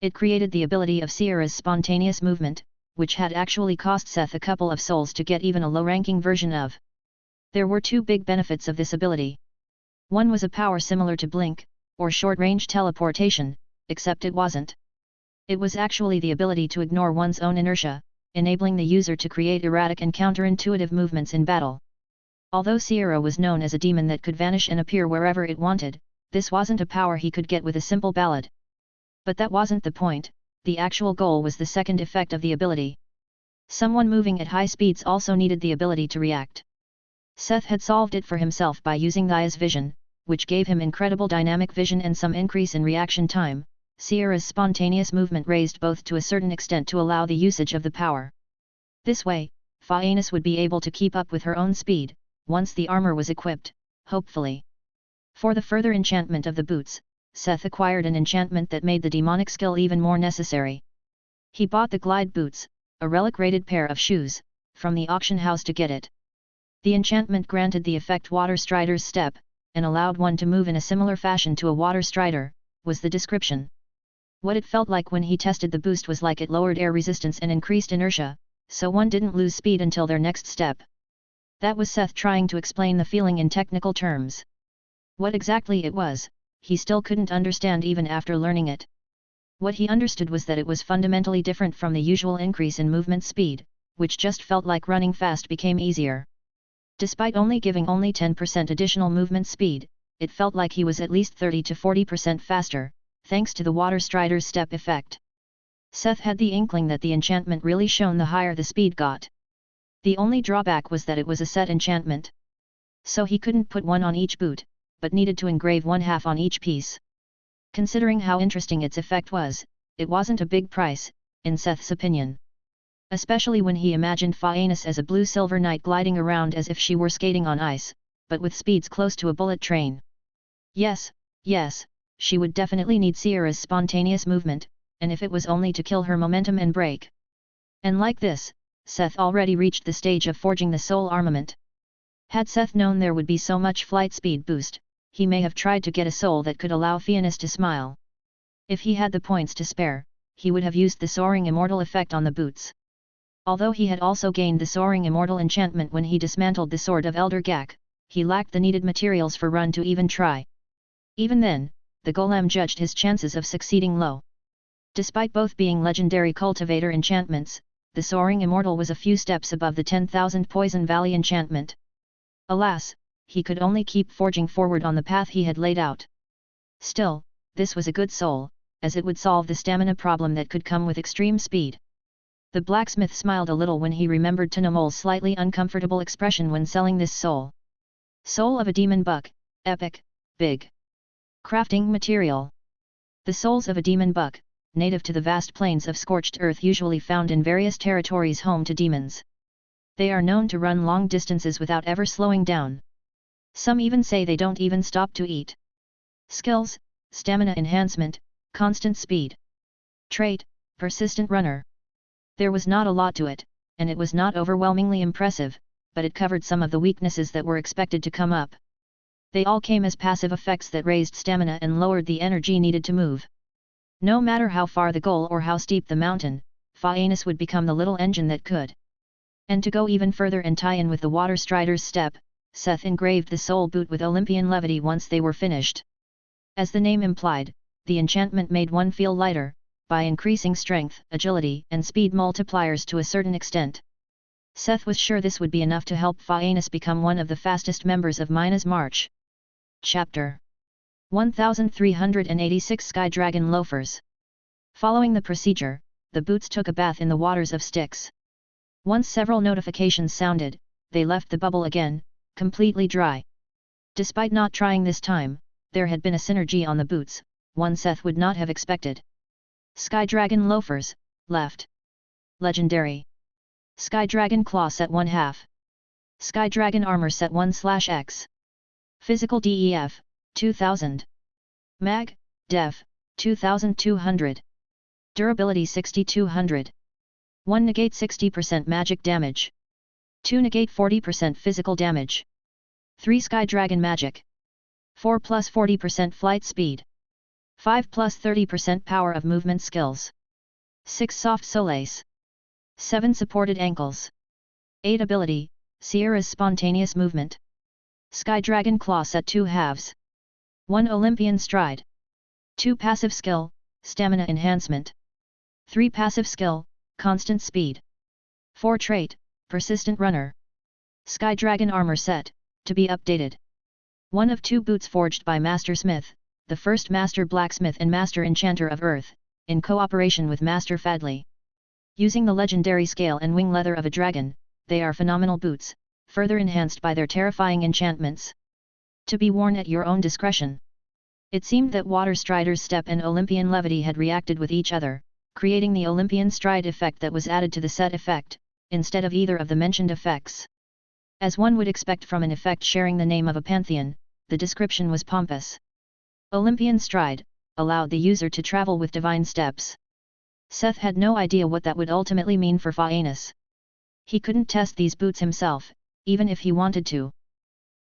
It created the ability of Sierra's spontaneous movement, which had actually cost Seth a couple of souls to get even a low-ranking version of. There were two big benefits of this ability. One was a power similar to Blink, or short-range teleportation, except it wasn't. It was actually the ability to ignore one's own inertia, enabling the user to create erratic and counterintuitive movements in battle. Although Sierra was known as a demon that could vanish and appear wherever it wanted, this wasn't a power he could get with a simple ballad. But that wasn't the point, the actual goal was the second effect of the ability. Someone moving at high speeds also needed the ability to react. Seth had solved it for himself by using Thaia's vision, which gave him incredible dynamic vision and some increase in reaction time. Sierra's spontaneous movement raised both to a certain extent to allow the usage of the power. This way, Phaenis would be able to keep up with her own speed, once the armor was equipped, hopefully. For the further enchantment of the boots, Seth acquired an enchantment that made the demonic skill even more necessary. He bought the glide boots, a relic-rated pair of shoes, from the auction house to get it. The enchantment granted the effect Water Strider's Step, and allowed one to move in a similar fashion to a Water Strider, was the description. What it felt like when he tested the boost was like it lowered air resistance and increased inertia, so one didn't lose speed until their next step. That was Seth trying to explain the feeling in technical terms. What exactly it was, he still couldn't understand even after learning it. What he understood was that it was fundamentally different from the usual increase in movement speed, which just felt like running fast became easier. Despite only giving only 10% additional movement speed, it felt like he was at least 30 to 40% faster, thanks to the water strider's step effect. Seth had the inkling that the enchantment really shone the higher the speed got. The only drawback was that it was a set enchantment. So he couldn't put one on each boot, but needed to engrave one half on each piece. Considering how interesting its effect was, it wasn't a big price, in Seth's opinion. Especially when he imagined Phaenis as a blue-silver knight gliding around as if she were skating on ice, but with speeds close to a bullet train. Yes, she would definitely need Sierra's spontaneous movement, and if it was only to kill her momentum and break. And like this, Seth already reached the stage of forging the soul armament. Had Seth known there would be so much flight speed boost, he may have tried to get a soul that could allow Phaenis to smile. If he had the points to spare, he would have used the Soaring Immortal effect on the boots. Although he had also gained the Soaring Immortal enchantment when he dismantled the Sword of Elder Gak, he lacked the needed materials for Run to even try. Even then, the golem judged his chances of succeeding low. Despite both being legendary cultivator enchantments, the Soaring Immortal was a few steps above the 10,000 Poison Valley enchantment. Alas, he could only keep forging forward on the path he had laid out. Still, this was a good soul, as it would solve the stamina problem that could come with extreme speed. The blacksmith smiled a little when he remembered Tunamol's slightly uncomfortable expression when selling this soul. Soul of a demon buck, epic, big. Crafting material. The souls of a demon buck, native to the vast plains of scorched earth usually found in various territories home to demons. They are known to run long distances without ever slowing down. Some even say they don't even stop to eat. Skills: stamina enhancement, constant speed. Trait: persistent runner. There was not a lot to it, and it was not overwhelmingly impressive, but it covered some of the weaknesses that were expected to come up. They all came as passive effects that raised stamina and lowered the energy needed to move. No matter how far the goal or how steep the mountain, Phaenis would become the little engine that could. And to go even further and tie in with the water strider's step, Seth engraved the soul boot with Olympian levity once they were finished. As the name implied, the enchantment made one feel lighter, by increasing strength, agility, and speed multipliers to a certain extent. Seth was sure this would be enough to help Phaenis become one of the fastest members of Mina's march. Chapter 1386 Sky Dragon Loafers. Following the procedure, the boots took a bath in the waters of Styx. Once several notifications sounded, they left the bubble again, completely dry. Despite not trying this time, there had been a synergy on the boots, one Seth would not have expected. Sky Dragon Loafers, left. Legendary. Sky Dragon Claw set 1/2. Sky Dragon Armor set 1/X. Physical DEF, 2000. Mag, Def, 2200. Durability 6200. 1 negate 60% magic damage. 2 negate 40% physical damage. 3 Sky Dragon Magic. 4 plus 40% flight speed. 5 plus 30% power of movement skills. 6 Soft Solace. 7 Supported Ankles. 8 Ability, Sierra's Spontaneous Movement. Sky Dragon Claw set 2/2. 1 Olympian Stride. 2 Passive Skill, Stamina Enhancement. 3 Passive Skill, Constant Speed. 4 Trait, Persistent Runner. Sky Dragon Armor set, to be updated. One of 2 boots forged by Master Smith, the first Master Blacksmith and Master Enchanter of Earth, in cooperation with Master Fadley. Using the legendary scale and wing leather of a dragon, they are phenomenal boots, further enhanced by their terrifying enchantments. To be worn at your own discretion. It seemed that Water Strider's step and Olympian levity had reacted with each other, creating the Olympian stride effect that was added to the set effect, instead of either of the mentioned effects. As one would expect from an effect sharing the name of a pantheon, the description was pompous. Olympian stride, allowed the user to travel with divine steps. Seth had no idea what that would ultimately mean for Phaenis. He couldn't test these boots himself, even if he wanted to.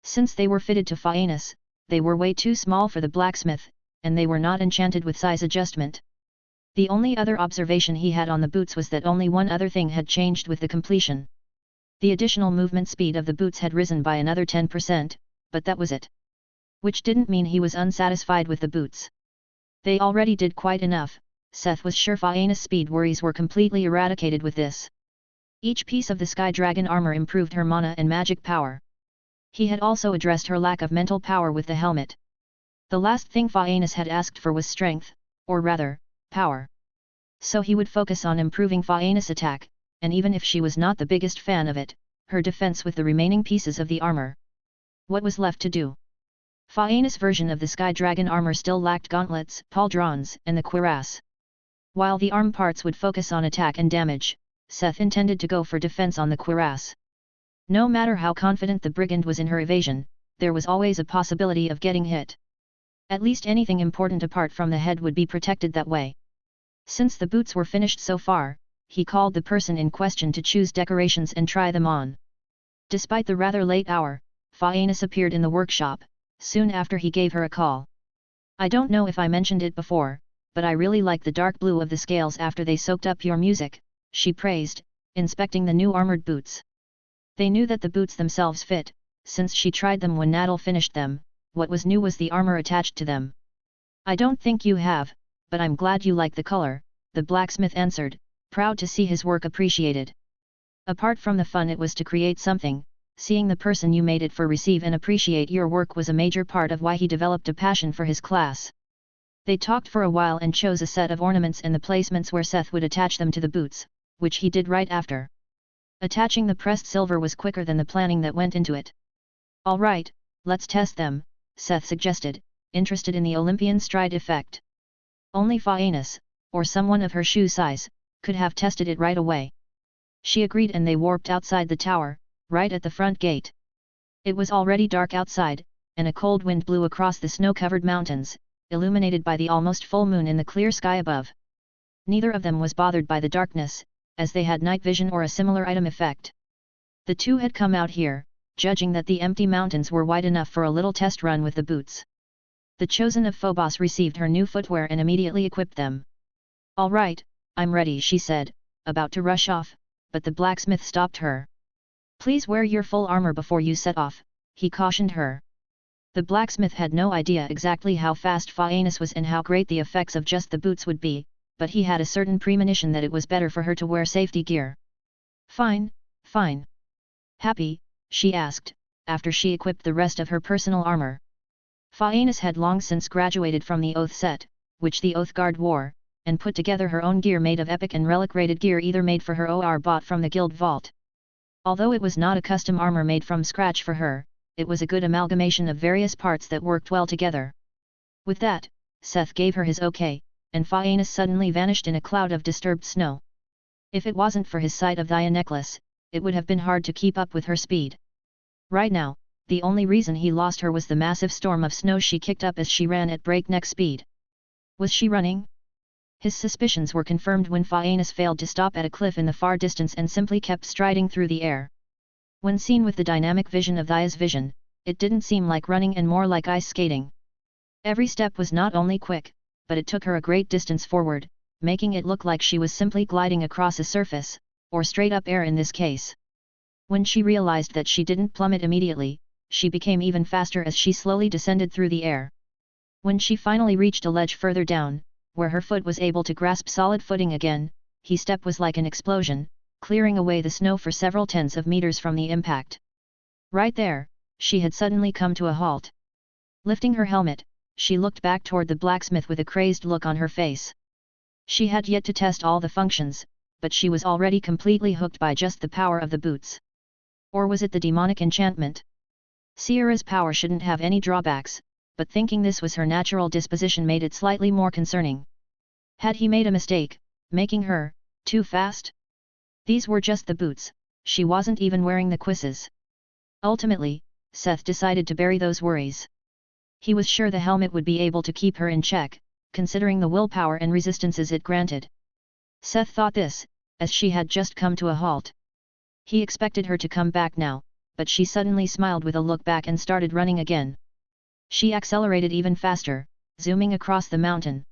Since they were fitted to Phaenis, they were way too small for the blacksmith, and they were not enchanted with size adjustment. The only other observation he had on the boots was that only one other thing had changed with the completion. The additional movement speed of the boots had risen by another 10%, but that was it. Which didn't mean he was unsatisfied with the boots. They already did quite enough. Seth was sure Phaena's speed worries were completely eradicated with this. Each piece of the Sky Dragon armor improved her mana and magic power. He had also addressed her lack of mental power with the helmet. The last thing Phaena's had asked for was strength, or rather, power. So he would focus on improving Phaena's attack, and even if she was not the biggest fan of it, her defense with the remaining pieces of the armor. What was left to do? Phaena's version of the Sky Dragon armor still lacked gauntlets, pauldrons, and the cuirass. While the arm parts would focus on attack and damage, Seth intended to go for defense on the cuirass. No matter how confident the brigand was in her evasion, there was always a possibility of getting hit. At least anything important apart from the head would be protected that way. Since the boots were finished so far, he called the person in question to choose decorations and try them on. Despite the rather late hour, Phaenis appeared in the workshop, soon after he gave her a call. "I don't know if I mentioned it before, but I really like the dark blue of the scales after they soaked up your music," she praised, inspecting the new armored boots. They knew that the boots themselves fit, since she tried them when Nadal finished them. What was new was the armor attached to them. "I don't think you have, but I'm glad you like the color," the blacksmith answered, proud to see his work appreciated. Apart from the fun it was to create something, seeing the person you made it for receive and appreciate your work was a major part of why he developed a passion for his class. They talked for a while and chose a set of ornaments and the placements where Seth would attach them to the boots, which he did right after. Attaching the pressed silver was quicker than the planning that went into it. "All right, let's test them," Seth suggested, interested in the Olympian stride effect. Only Phaenis, or someone of her shoe size, could have tested it right away. She agreed and they warped outside the tower, right at the front gate. It was already dark outside, and a cold wind blew across the snow-covered mountains, illuminated by the almost full moon in the clear sky above. Neither of them was bothered by the darkness, as they had night vision or a similar item effect. The two had come out here, judging that the empty mountains were wide enough for a little test run with the boots. The chosen of Phobos received her new footwear and immediately equipped them. "All right, I'm ready," she said, about to rush off, but the blacksmith stopped her. "Please wear your full armor before you set off," he cautioned her. The blacksmith had no idea exactly how fast Phaenis was and how great the effects of just the boots would be, but he had a certain premonition that it was better for her to wear safety gear. "Fine, fine. Happy?" she asked, after she equipped the rest of her personal armor. Phaenis had long since graduated from the Oath set, which the Oath Guard wore, and put together her own gear made of epic and relic-rated gear either made for her or bought from the guild vault. Although it was not a custom armor made from scratch for her, it was a good amalgamation of various parts that worked well together. With that, Seth gave her his okay, and Phaenis suddenly vanished in a cloud of disturbed snow. If it wasn't for his sight of the necklace, it would have been hard to keep up with her speed. Right now, the only reason he lost her was the massive storm of snow she kicked up as she ran at breakneck speed. Was she running? His suspicions were confirmed when Phaenis failed to stop at a cliff in the far distance and simply kept striding through the air. When seen with the dynamic vision of Thia's vision, it didn't seem like running and more like ice skating. Every step was not only quick, but it took her a great distance forward, making it look like she was simply gliding across a surface, or straight up air in this case. When she realized that she didn't plummet immediately, she became even faster as she slowly descended through the air. When she finally reached a ledge further down, where her foot was able to grasp solid footing again, his step was like an explosion, clearing away the snow for several tens of meters from the impact. Right there, she had suddenly come to a halt. Lifting her helmet, she looked back toward the blacksmith with a crazed look on her face. She had yet to test all the functions, but she was already completely hooked by just the power of the boots. Or was it the demonic enchantment? Sierra's power shouldn't have any drawbacks, but thinking this was her natural disposition made it slightly more concerning. Had he made a mistake, making her too fast? These were just the boots, she wasn't even wearing the cuisses. Ultimately, Seth decided to bury those worries. He was sure the helmet would be able to keep her in check, considering the willpower and resistances it granted. Seth thought this, as she had just come to a halt. He expected her to come back now, but she suddenly smiled with a look back and started running again. She accelerated even faster, zooming across the mountain.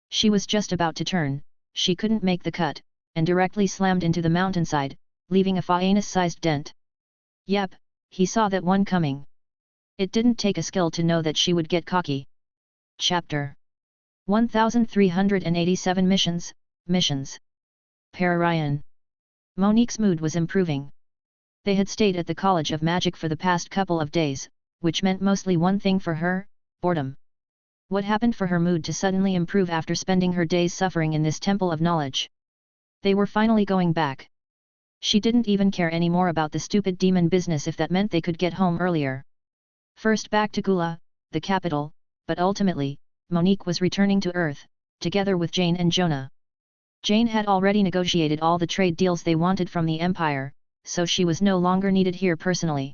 She was just about to turn, she couldn't make the cut, and directly slammed into the mountainside, leaving a anus-sized dent. Yep, he saw that one coming. It didn't take a skill to know that she would get cocky. Chapter 1387 Missions. Pararian. Monique's mood was improving. They had stayed at the College of Magic for the past couple of days, which meant mostly one thing for her: boredom. What happened for her mood to suddenly improve after spending her days suffering in this temple of knowledge? They were finally going back. She didn't even care anymore about the stupid demon business if that meant they could get home earlier. First back to Gula, the capital, but ultimately, Monique was returning to Earth, together with Jane and Jonah. Jane had already negotiated all the trade deals they wanted from the Empire, so she was no longer needed here personally.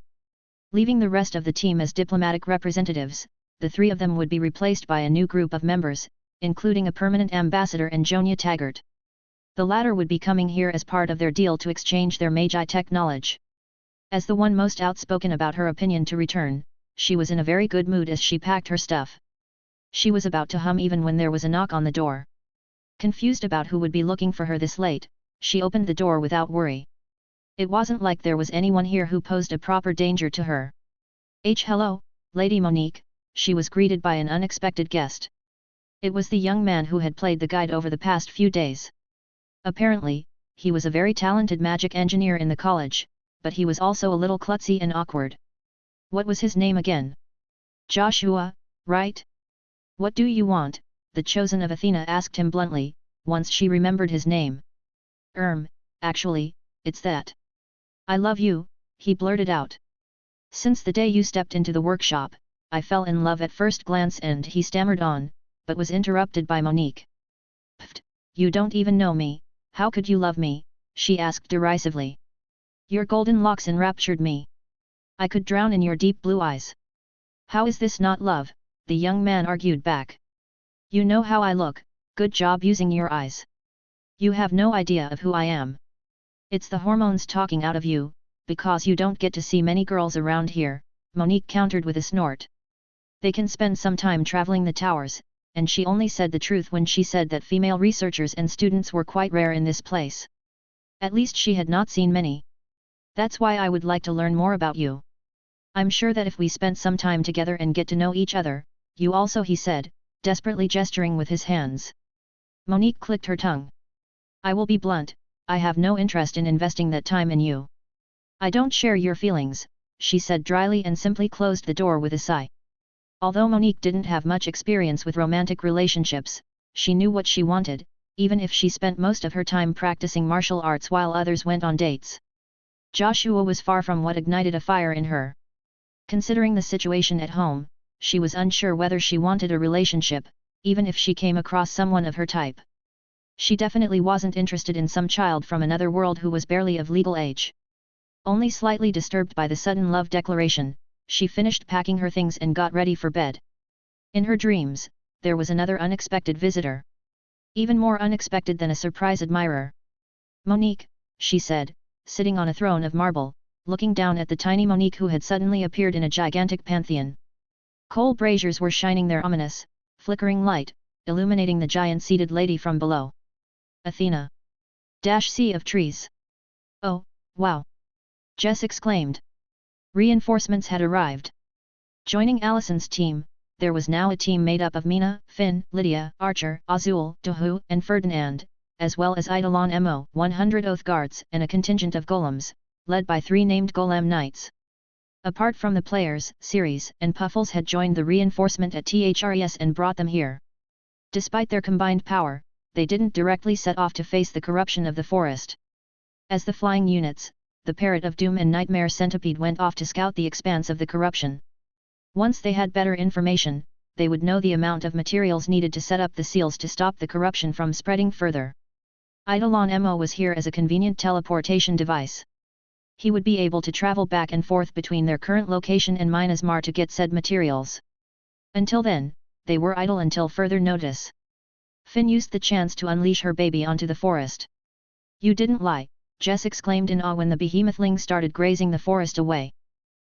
Leaving the rest of the team as diplomatic representatives, the three of them would be replaced by a new group of members, including a permanent ambassador and Jonia Taggart. The latter would be coming here as part of their deal to exchange their Magi tech knowledge. As the one most outspoken about her opinion to return, she was in a very good mood as she packed her stuff. She was about to hum even when there was a knock on the door. Confused about who would be looking for her this late, she opened the door without worry. It wasn't like there was anyone here who posed a proper danger to her. Hello, Lady Monique, she was greeted by an unexpected guest. It was the young man who had played the guide over the past few days. Apparently, he was a very talented magic engineer in the college, but he was also a little klutzy and awkward. What was his name again? Joshua, right? What do you want? The chosen of Athena asked him bluntly, once she remembered his name. Actually, it's that. I love you, he blurted out. Since the day you stepped into the workshop, I fell in love at first glance, and he stammered on, but was interrupted by Monique. Pfft, you don't even know me, how could you love me? She asked derisively. Your golden locks enraptured me. I could drown in your deep blue eyes. How is this not love? The young man argued back. You know how I look, good job using your eyes. You have no idea of who I am. It's the hormones talking out of you, because you don't get to see many girls around here, Monique countered with a snort. They can spend some time traveling the towers, and she only said the truth when she said that female researchers and students were quite rare in this place. At least she had not seen many. That's why I would like to learn more about you. I'm sure that if we spent some time together and get to know each other, you also, he said, desperately gesturing with his hands. Monique clicked her tongue. I will be blunt, I have no interest in investing that time in you. I don't share your feelings, she said dryly and simply closed the door with a sigh. Although Monique didn't have much experience with romantic relationships, she knew what she wanted, even if she spent most of her time practicing martial arts while others went on dates. Joshua was far from what ignited a fire in her. Considering the situation at home, she was unsure whether she wanted a relationship, even if she came across someone of her type. She definitely wasn't interested in some child from another world who was barely of legal age. Only slightly disturbed by the sudden love declaration, she finished packing her things and got ready for bed. In her dreams, there was another unexpected visitor. Even more unexpected than a surprise admirer. Monique, she said, sitting on a throne of marble, looking down at the tiny Monique who had suddenly appeared in a gigantic pantheon. Coal braziers were shining their ominous, flickering light, illuminating the giant-seated lady from below. Athena. Sea of trees. Oh, wow! Jess exclaimed. Reinforcements had arrived. Joining Allison's team, there was now a team made up of Mina, Finn, Lydia, Archer, Azul, Dohu, and Ferdinand, as well as Eidolon Mo, 100 Oath Guards, and a contingent of golems, led by 3 named Golem Knights. Apart from the players, Ceres and Puffles had joined the reinforcement at THRES and brought them here. Despite their combined power, they didn't directly set off to face the corruption of the forest. As the flying units, the Parrot of Doom and Nightmare Centipede went off to scout the expanse of the corruption. Once they had better information, they would know the amount of materials needed to set up the seals to stop the corruption from spreading further. Eidolon Mo was here as a convenient teleportation device. He would be able to travel back and forth between their current location and Minas Mar to get said materials. Until then, they were idle until further notice. Finn used the chance to unleash her baby onto the forest. You didn't lie, Jess exclaimed in awe when the behemothling started grazing the forest away.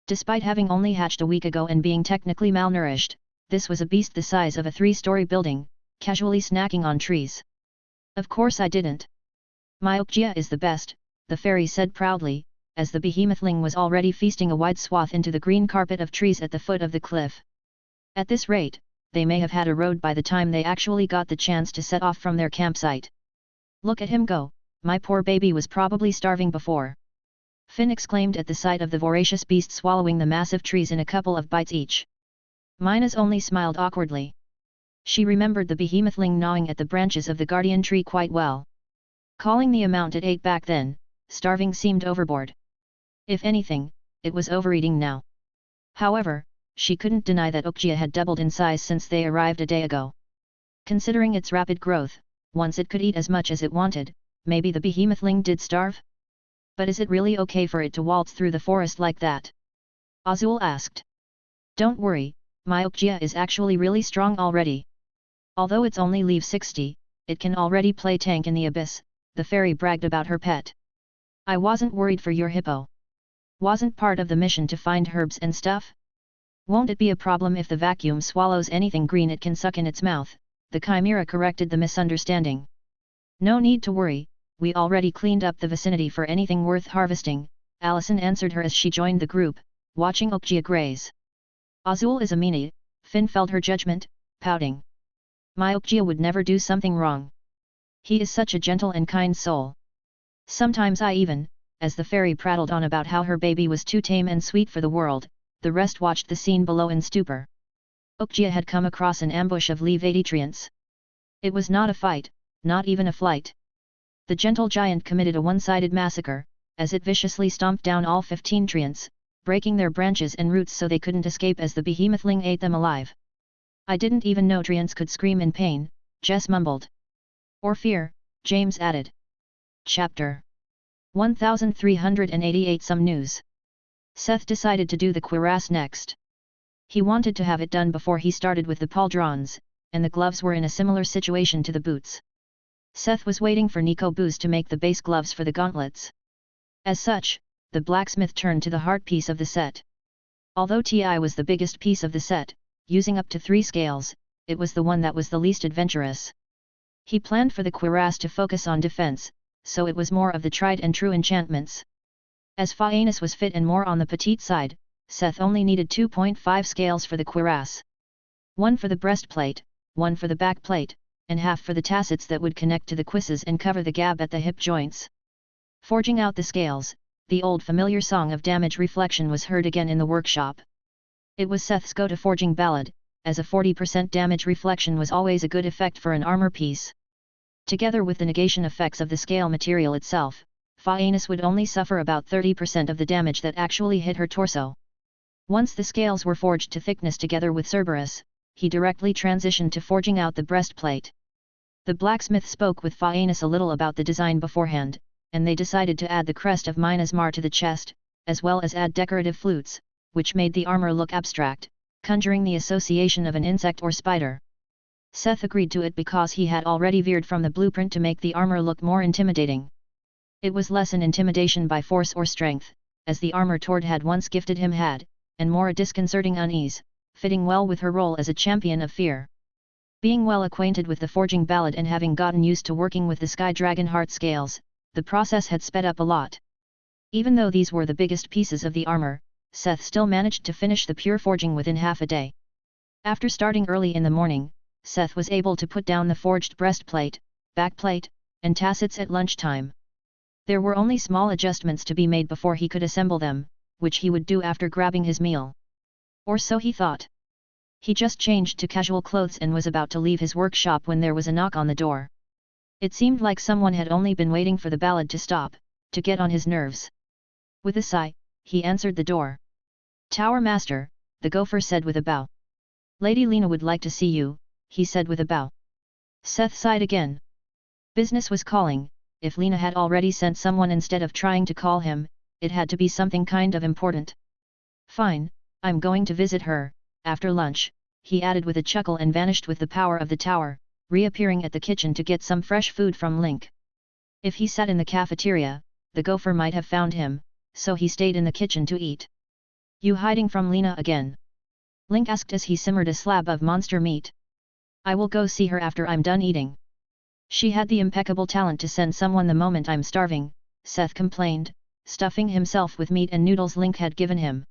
Despite having only hatched a week ago and being technically malnourished, this was a beast the size of a 3-story building, casually snacking on trees. Of course I didn't. My Okjia is the best, the fairy said proudly, as the behemothling was already feasting a wide swath into the green carpet of trees at the foot of the cliff. At this rate, they may have had a road by the time they actually got the chance to set off from their campsite. Look at him go, my poor baby was probably starving before. Finn exclaimed at the sight of the voracious beast swallowing the massive trees in a couple of bites each. Minas only smiled awkwardly. She remembered the behemothling gnawing at the branches of the guardian tree quite well. Calling the amount it ate back then, starving seemed overboard. If anything, it was overeating now. However, she couldn't deny that Okjia had doubled in size since they arrived a day ago. Considering its rapid growth, once it could eat as much as it wanted, maybe the behemothling did starve? But is it really okay for it to waltz through the forest like that? Azul asked. Don't worry, my Okjia is actually really strong already. Although it's only level 60, it can already play tank in the abyss, the fairy bragged about her pet. I wasn't worried for your hippo. Wasn't part of the mission to find herbs and stuff? Won't it be a problem if the vacuum swallows anything green it can suck in its mouth? The chimera corrected the misunderstanding. No need to worry, we already cleaned up the vicinity for anything worth harvesting, Allison answered her as she joined the group, watching Okjia graze. Azul is a meanie, Finn felt her judgment, pouting. My Okjia would never do something wrong. He is such a gentle and kind soul. Sometimes I even, as the fairy prattled on about how her baby was too tame and sweet for the world, the rest watched the scene below in stupor. Okjia had come across an ambush of level 80 treants. It was not a fight, not even a flight. The gentle giant committed a one-sided massacre, as it viciously stomped down all 15 treants, breaking their branches and roots so they couldn't escape as the behemothling ate them alive. I didn't even know treants could scream in pain, Jess mumbled. Or fear, James added. Chapter 1388 Some news. Seth decided to do the cuirass next. He wanted to have it done before he started with the pauldrons, and the gloves were in a similar situation to the boots. Seth was waiting for Nico Booz to make the base gloves for the gauntlets. As such, the blacksmith turned to the heart piece of the set. Although Ti was the biggest piece of the set, using up to 3 scales, it was the one that was the least adventurous. He planned for the cuirass to focus on defense, so it was more of the tried and true enchantments. As Phaenis was fit and more on the petite side, Seth only needed 2.5 scales for the cuirass. 1 for the breastplate, 1 for the backplate, and half for the tassets that would connect to the cuisses and cover the gap at the hip joints. Forging out the scales, the old familiar song of damage reflection was heard again in the workshop. It was Seth's go-to forging ballad, as a 40% damage reflection was always a good effect for an armor piece. Together with the negation effects of the scale material itself, Phaenis would only suffer about 30% of the damage that actually hit her torso. Once the scales were forged to thickness together with Cerberus, he directly transitioned to forging out the breastplate. The blacksmith spoke with Phaenis a little about the design beforehand, and they decided to add the crest of Minas Mar to the chest, as well as add decorative flutes, which made the armor look abstract, conjuring the association of an insect or spider. Seth agreed to it because he had already veered from the blueprint to make the armor look more intimidating. It was less an intimidation by force or strength, as the armor Tord had once gifted him had, and more a disconcerting unease, fitting well with her role as a champion of fear. Being well acquainted with the forging ballad and having gotten used to working with the Sky Dragon heart scales, the process had sped up a lot. Even though these were the biggest pieces of the armor, Seth still managed to finish the pure forging within half a day. After starting early in the morning, Seth was able to put down the forged breastplate, backplate, and tassets at lunchtime. There were only small adjustments to be made before he could assemble them, which he would do after grabbing his meal. Or so he thought. He just changed to casual clothes and was about to leave his workshop when there was a knock on the door. It seemed like someone had only been waiting for the ballad to stop, to get on his nerves. With a sigh, he answered the door. Tower Master, the gopher said with a bow. Lady Lena would like to see you, he said with a bow. Seth sighed again. Business was calling. If Lena had already sent someone instead of trying to call him, it had to be something kind of important. Fine, I'm going to visit her, after lunch, he added with a chuckle and vanished with the power of the tower, reappearing at the kitchen to get some fresh food from Link. If he sat in the cafeteria, the gopher might have found him, so he stayed in the kitchen to eat. You hiding from Lena again? Link asked as he simmered a slab of monster meat. I will go see her after I'm done eating. She had the impeccable talent to send someone the moment I'm starving, Seth complained, stuffing himself with meat and noodles Link had given him.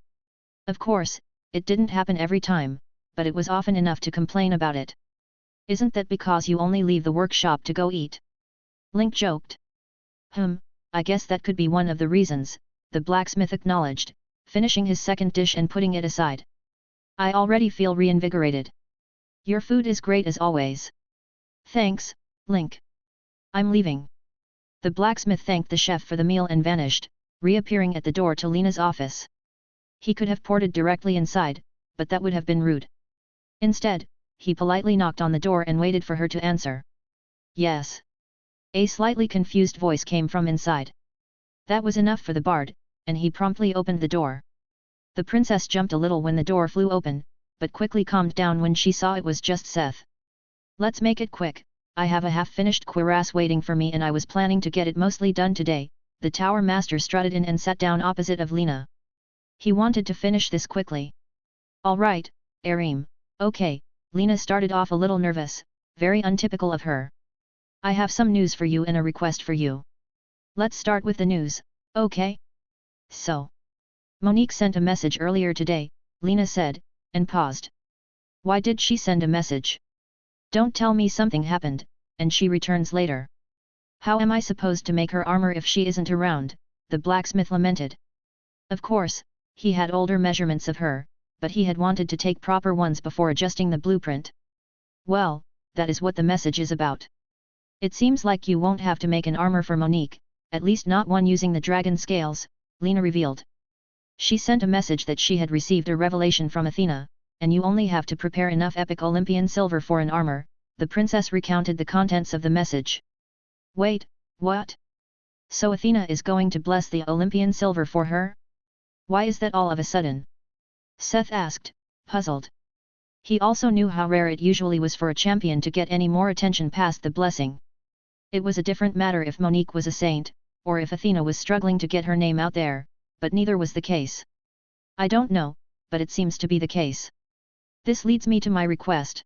Of course, it didn't happen every time, but it was often enough to complain about it. Isn't that because you only leave the workshop to go eat? Link joked. I guess that could be one of the reasons, the blacksmith acknowledged, finishing his second dish and putting it aside. I already feel reinvigorated. Your food is great as always. Thanks, Link. I'm leaving. The blacksmith thanked the chef for the meal and vanished, reappearing at the door to Lena's office. He could have ported directly inside, but that would have been rude. Instead, he politely knocked on the door and waited for her to answer. Yes. A slightly confused voice came from inside. That was enough for the bard, and he promptly opened the door. The princess jumped a little when the door flew open, but quickly calmed down when she saw it was just Seth. Let's make it quick, I have a half-finished cuirass waiting for me and I was planning to get it mostly done today. The tower master strutted in and sat down opposite of Lena. He wanted to finish this quickly. All right, Arim, okay, Lena started off a little nervous, very untypical of her. I have some news for you and a request for you. Let's start with the news, okay? So. Monique sent a message earlier today, Lena said, and paused. Why did she send a message? Don't tell me something happened, and she returns later. How am I supposed to make her armor if she isn't around? The blacksmith lamented. Of course, he had older measurements of her, but he had wanted to take proper ones before adjusting the blueprint. Well, that is what the message is about. It seems like you won't have to make an armor for Monique, at least not one using the dragon scales, Lena revealed. She sent a message that she had received a revelation from Athena, and you only have to prepare enough epic Olympian silver for an armor. The princess recounted the contents of the message. Wait, what? So Athena is going to bless the Olympian silver for her? Why is that all of a sudden? Seth asked, puzzled. He also knew how rare it usually was for a champion to get any more attention past the blessing. It was a different matter if Monique was a saint, or if Athena was struggling to get her name out there, but neither was the case. I don't know, but it seems to be the case. This leads me to my request.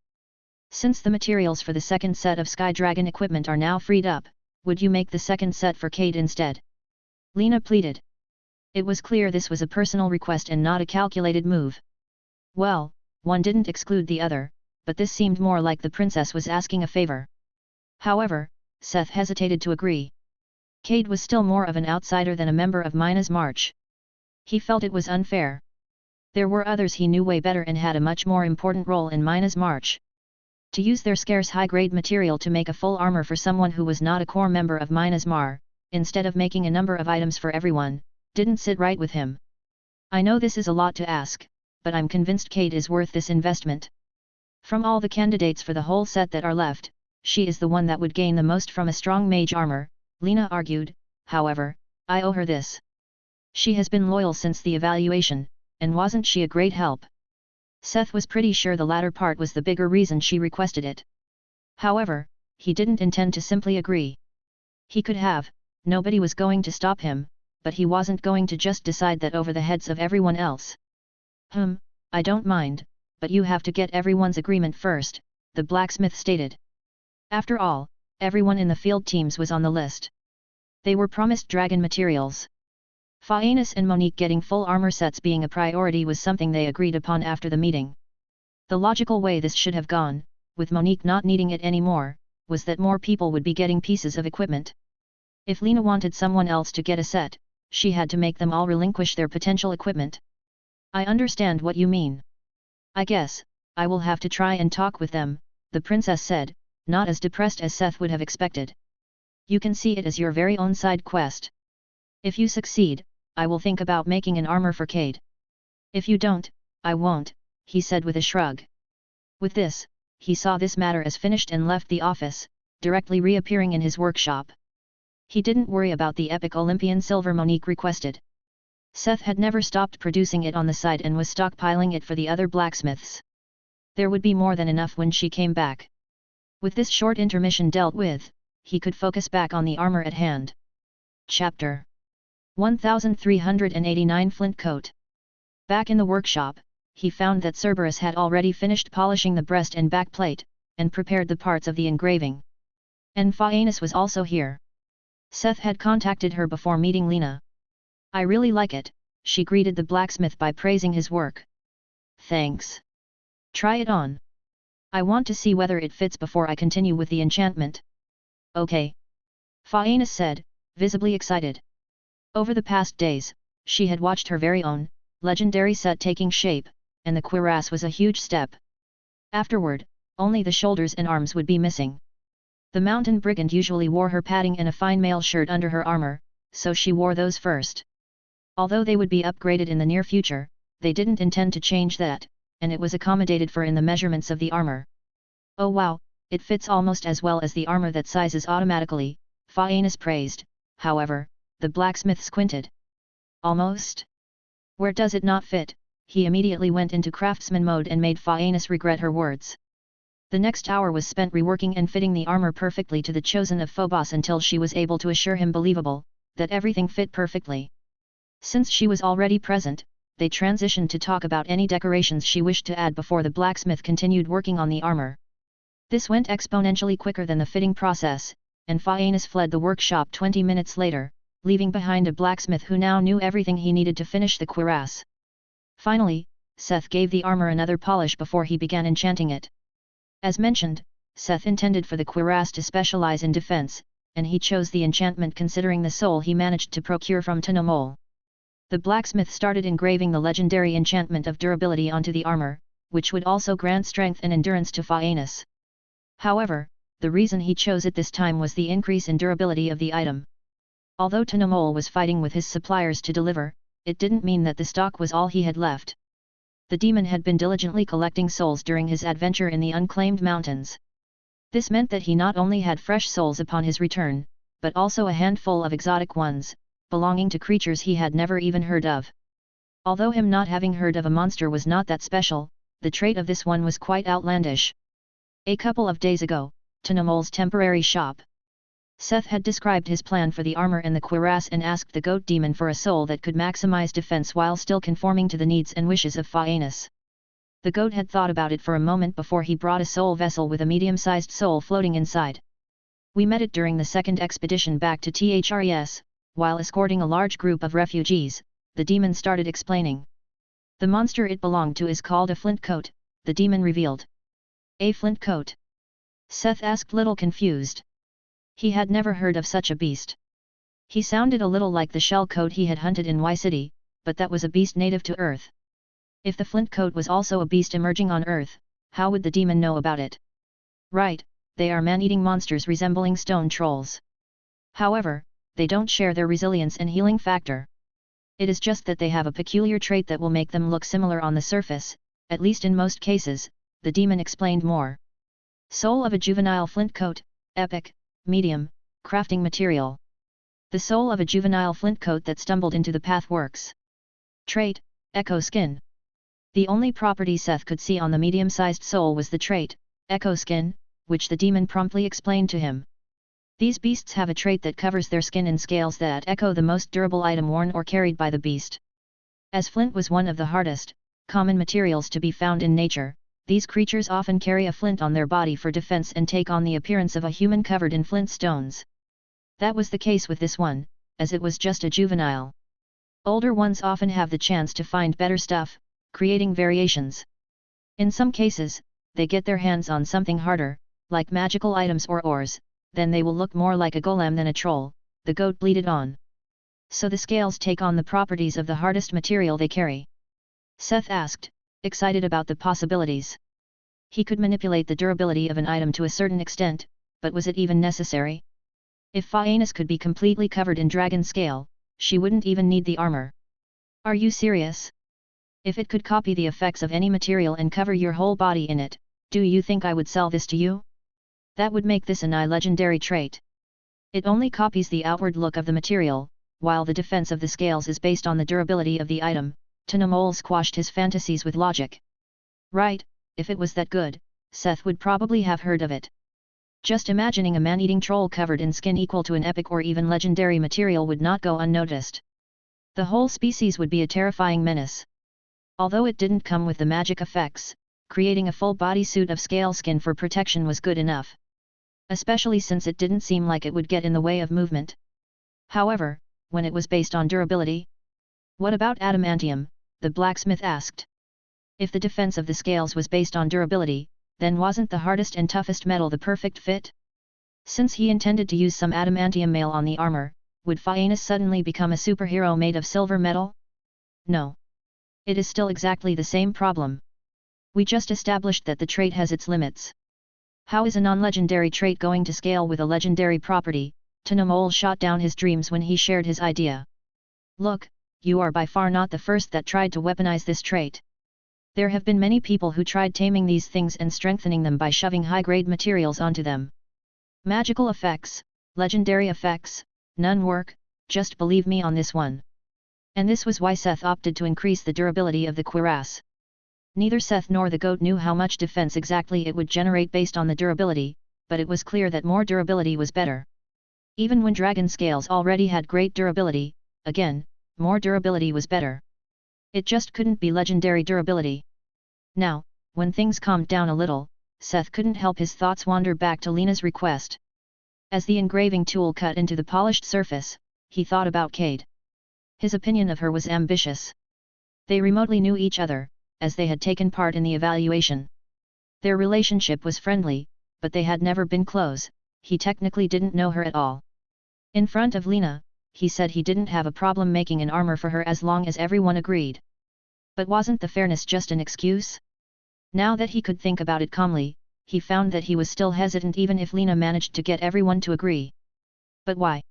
Since the materials for the second set of Sky Dragon equipment are now freed up, would you make the second set for Cade instead? Lena pleaded. It was clear this was a personal request and not a calculated move. Well, one didn't exclude the other, but this seemed more like the princess was asking a favor. However, Seth hesitated to agree. Cade was still more of an outsider than a member of Mina's March. He felt it was unfair. There were others he knew way better and had a much more important role in Mina's March. To use their scarce high-grade material to make a full armor for someone who was not a core member of Mina's Mar, instead of making a number of items for everyone, didn't sit right with him. I know this is a lot to ask, but I'm convinced Cade is worth this investment. From all the candidates for the whole set that are left, she is the one that would gain the most from a strong mage armor, Lena argued. However, I owe her this. She has been loyal since the evaluation, and wasn't she a great help? Seth was pretty sure the latter part was the bigger reason she requested it. However, he didn't intend to simply agree. He could have, nobody was going to stop him, but he wasn't going to just decide that over the heads of everyone else. I don't mind, but you have to get everyone's agreement first, the blacksmith stated. After all, everyone in the field teams was on the list. They were promised dragon materials. Phaenis and Monique getting full armor sets being a priority was something they agreed upon after the meeting. The logical way this should have gone, with Monique not needing it anymore, was that more people would be getting pieces of equipment. If Lena wanted someone else to get a set, she had to make them all relinquish their potential equipment. I understand what you mean. I guess, I will have to try and talk with them, the princess said, not as depressed as Seth would have expected. You can see it as your very own side quest. If you succeed, I will think about making an armor for Cade. If you don't, I won't, he said with a shrug. With this, he saw this matter as finished and left the office, directly reappearing in his workshop. He didn't worry about the epic Olympian silver Monique requested. Seth had never stopped producing it on the side and was stockpiling it for the other blacksmiths. There would be more than enough when she came back. With this short intermission dealt with, he could focus back on the armor at hand. Chapter 1389 Flint Coat. Back in the workshop, he found that Cerberus had already finished polishing the breast and back plate, and prepared the parts of the engraving. And Phaenis was also here. Seth had contacted her before meeting Lena. "I really like it," she greeted the blacksmith by praising his work. "Thanks. Try it on. I want to see whether it fits before I continue with the enchantment." "Okay," Phaenis said, visibly excited. Over the past days, she had watched her very own, legendary set taking shape, and the cuirass was a huge step. Afterward, only the shoulders and arms would be missing. The mountain brigand usually wore her padding and a fine mail shirt under her armor, so she wore those first. Although they would be upgraded in the near future, they didn't intend to change that, and it was accommodated for in the measurements of the armor. "Oh wow, it fits almost as well as the armor that sizes automatically," Phaenis praised. However, the blacksmith squinted. "Almost? Where does it not fit?" He immediately went into craftsman mode and made Phaenis regret her words. The next hour was spent reworking and fitting the armor perfectly to the chosen of Phobos until she was able to assure him believable, that everything fit perfectly. Since she was already present, they transitioned to talk about any decorations she wished to add before the blacksmith continued working on the armor. This went exponentially quicker than the fitting process, and Phaenis fled the workshop 20 minutes later, leaving behind a blacksmith who now knew everything he needed to finish the cuirass. Finally, Seth gave the armor another polish before he began enchanting it. As mentioned, Seth intended for the cuirass to specialize in defense, and he chose the enchantment considering the soul he managed to procure from Tunomol. The blacksmith started engraving the legendary enchantment of durability onto the armor, which would also grant strength and endurance to Phaenis. However, the reason he chose it this time was the increase in durability of the item. Although Tunomol was fighting with his suppliers to deliver, it didn't mean that the stock was all he had left. The demon had been diligently collecting souls during his adventure in the unclaimed mountains. This meant that he not only had fresh souls upon his return, but also a handful of exotic ones, belonging to creatures he had never even heard of. Although him not having heard of a monster was not that special, the trait of this one was quite outlandish. A couple of days ago, Tunomol's temporary shop. Seth had described his plan for the armor and the cuirass and asked the goat demon for a soul that could maximize defense while still conforming to the needs and wishes of Phaenis. The goat had thought about it for a moment before he brought a soul vessel with a medium-sized soul floating inside. "We met it during the second expedition back to Thres, while escorting a large group of refugees," the demon started explaining. "The monster it belonged to is called a flint coat," the demon revealed. "A flint coat?" Seth asked, little confused. He had never heard of such a beast. He sounded a little like the shell coat he had hunted in Y City, but that was a beast native to Earth. If the flint coat was also a beast emerging on Earth, how would the demon know about it? Right, they are man-eating monsters resembling stone trolls. However, they don't share their resilience and healing factor. It is just that they have a peculiar trait that will make them look similar on the surface, at least in most cases, the demon explained more. Soul of a juvenile flint coat, epic, medium, crafting material. The soul of a juvenile flint coat that stumbled into the path works. Trait, echo skin. The only property Seth could see on the medium-sized soul was the trait, echo skin, which the demon promptly explained to him. These beasts have a trait that covers their skin in scales that echo the most durable item worn or carried by the beast. As flint was one of the hardest, common materials to be found in nature, these creatures often carry a flint on their body for defense and take on the appearance of a human covered in flint stones. That was the case with this one, as it was just a juvenile. Older ones often have the chance to find better stuff, creating variations. In some cases, they get their hands on something harder, like magical items or ores, then they will look more like a golem than a troll, the goat bleated on. So the scales take on the properties of the hardest material they carry. Seth asked, excited about the possibilities. He could manipulate the durability of an item to a certain extent, but was it even necessary? If Phaenis could be completely covered in dragon scale, she wouldn't even need the armor. Are you serious? If it could copy the effects of any material and cover your whole body in it, do you think I would sell this to you? That would make this an legendary trait. It only copies the outward look of the material, while the defense of the scales is based on the durability of the item. Tunomol squashed his fantasies with logic. Right, if it was that good, Seth would probably have heard of it. Just imagining a man-eating troll covered in skin equal to an epic or even legendary material would not go unnoticed. The whole species would be a terrifying menace. Although it didn't come with the magic effects, creating a full body suit of scale skin for protection was good enough. Especially since it didn't seem like it would get in the way of movement. However, when it was based on durability? What about adamantium? The blacksmith asked. If the defense of the scales was based on durability, then wasn't the hardest and toughest metal the perfect fit? Since he intended to use some adamantium mail on the armor, would Phaenis suddenly become a superhero made of silver metal? No. It is still exactly the same problem. We just established that the trait has its limits. How is a non-legendary trait going to scale with a legendary property? Tanomol shot down his dreams when he shared his idea. Look, you are by far not the first that tried to weaponize this trait. There have been many people who tried taming these things and strengthening them by shoving high-grade materials onto them. Magical effects, legendary effects, none work, just believe me on this one. And this was why Seth opted to increase the durability of the cuirass. Neither Seth nor the goat knew how much defense exactly it would generate based on the durability, but it was clear that more durability was better. Even when dragon scales already had great durability, again, more durability was better. It just couldn't be legendary durability. Now, when things calmed down a little, Seth couldn't help his thoughts wander back to Lena's request. As the engraving tool cut into the polished surface, he thought about Cade. His opinion of her was ambitious. They remotely knew each other, as they had taken part in the evaluation. Their relationship was friendly, but they had never been close. He technically didn't know her at all. In front of Lena, he said he didn't have a problem making an armor for her as long as everyone agreed. But wasn't the fairness just an excuse? Now that he could think about it calmly, he found that he was still hesitant even if Lena managed to get everyone to agree. But why?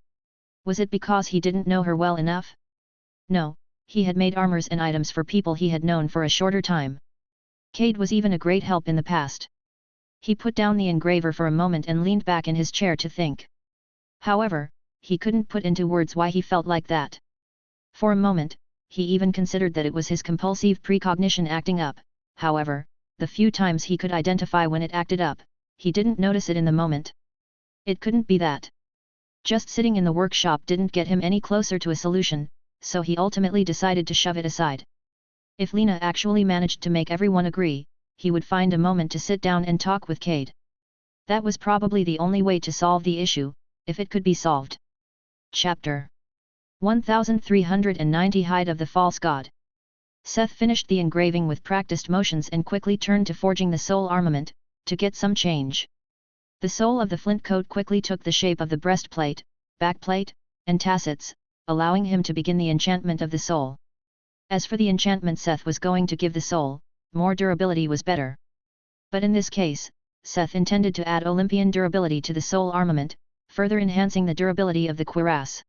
Was it because he didn't know her well enough? No, he had made armors and items for people he had known for a shorter time. Cade was even a great help in the past. He put down the engraver for a moment and leaned back in his chair to think. However, he couldn't put into words why he felt like that. For a moment, he even considered that it was his compulsive precognition acting up. However, the few times he could identify when it acted up, he didn't notice it in the moment. It couldn't be that. Just sitting in the workshop didn't get him any closer to a solution, so he ultimately decided to shove it aside. If Lena actually managed to make everyone agree, he would find a moment to sit down and talk with Cade. That was probably the only way to solve the issue, if it could be solved. Chapter 1390 Hide of the False God. Seth finished the engraving with practiced motions and quickly turned to forging the soul armament, to get some change. The sole of the flint coat quickly took the shape of the breastplate, backplate, and tassets, allowing him to begin the enchantment of the soul. As for the enchantment Seth was going to give the soul, more durability was better. But in this case, Seth intended to add Olympian durability to the soul armament, further enhancing the durability of the cuirass.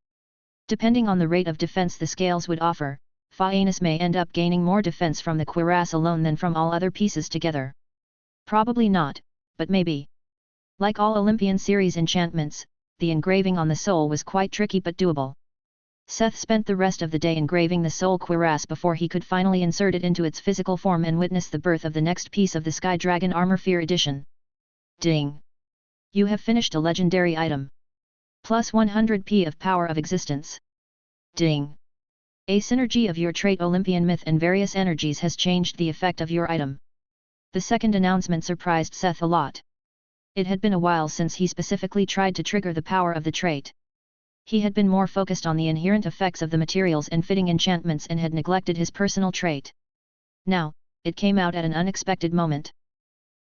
Depending on the rate of defense the scales would offer, Phaenis may end up gaining more defense from the cuirass alone than from all other pieces together. Probably not, but maybe. Like all Olympian series enchantments, the engraving on the soul was quite tricky but doable. Seth spent the rest of the day engraving the soul cuirass before he could finally insert it into its physical form and witness the birth of the next piece of the Sky Dragon Armor Fear Edition. Ding! You have finished a legendary item. Plus 100p of power of existence. Ding! A synergy of your trait Olympian myth and various energies has changed the effect of your item. The second announcement surprised Seth a lot. It had been a while since he specifically tried to trigger the power of the trait. He had been more focused on the inherent effects of the materials and fitting enchantments and had neglected his personal trait. Now, it came out at an unexpected moment.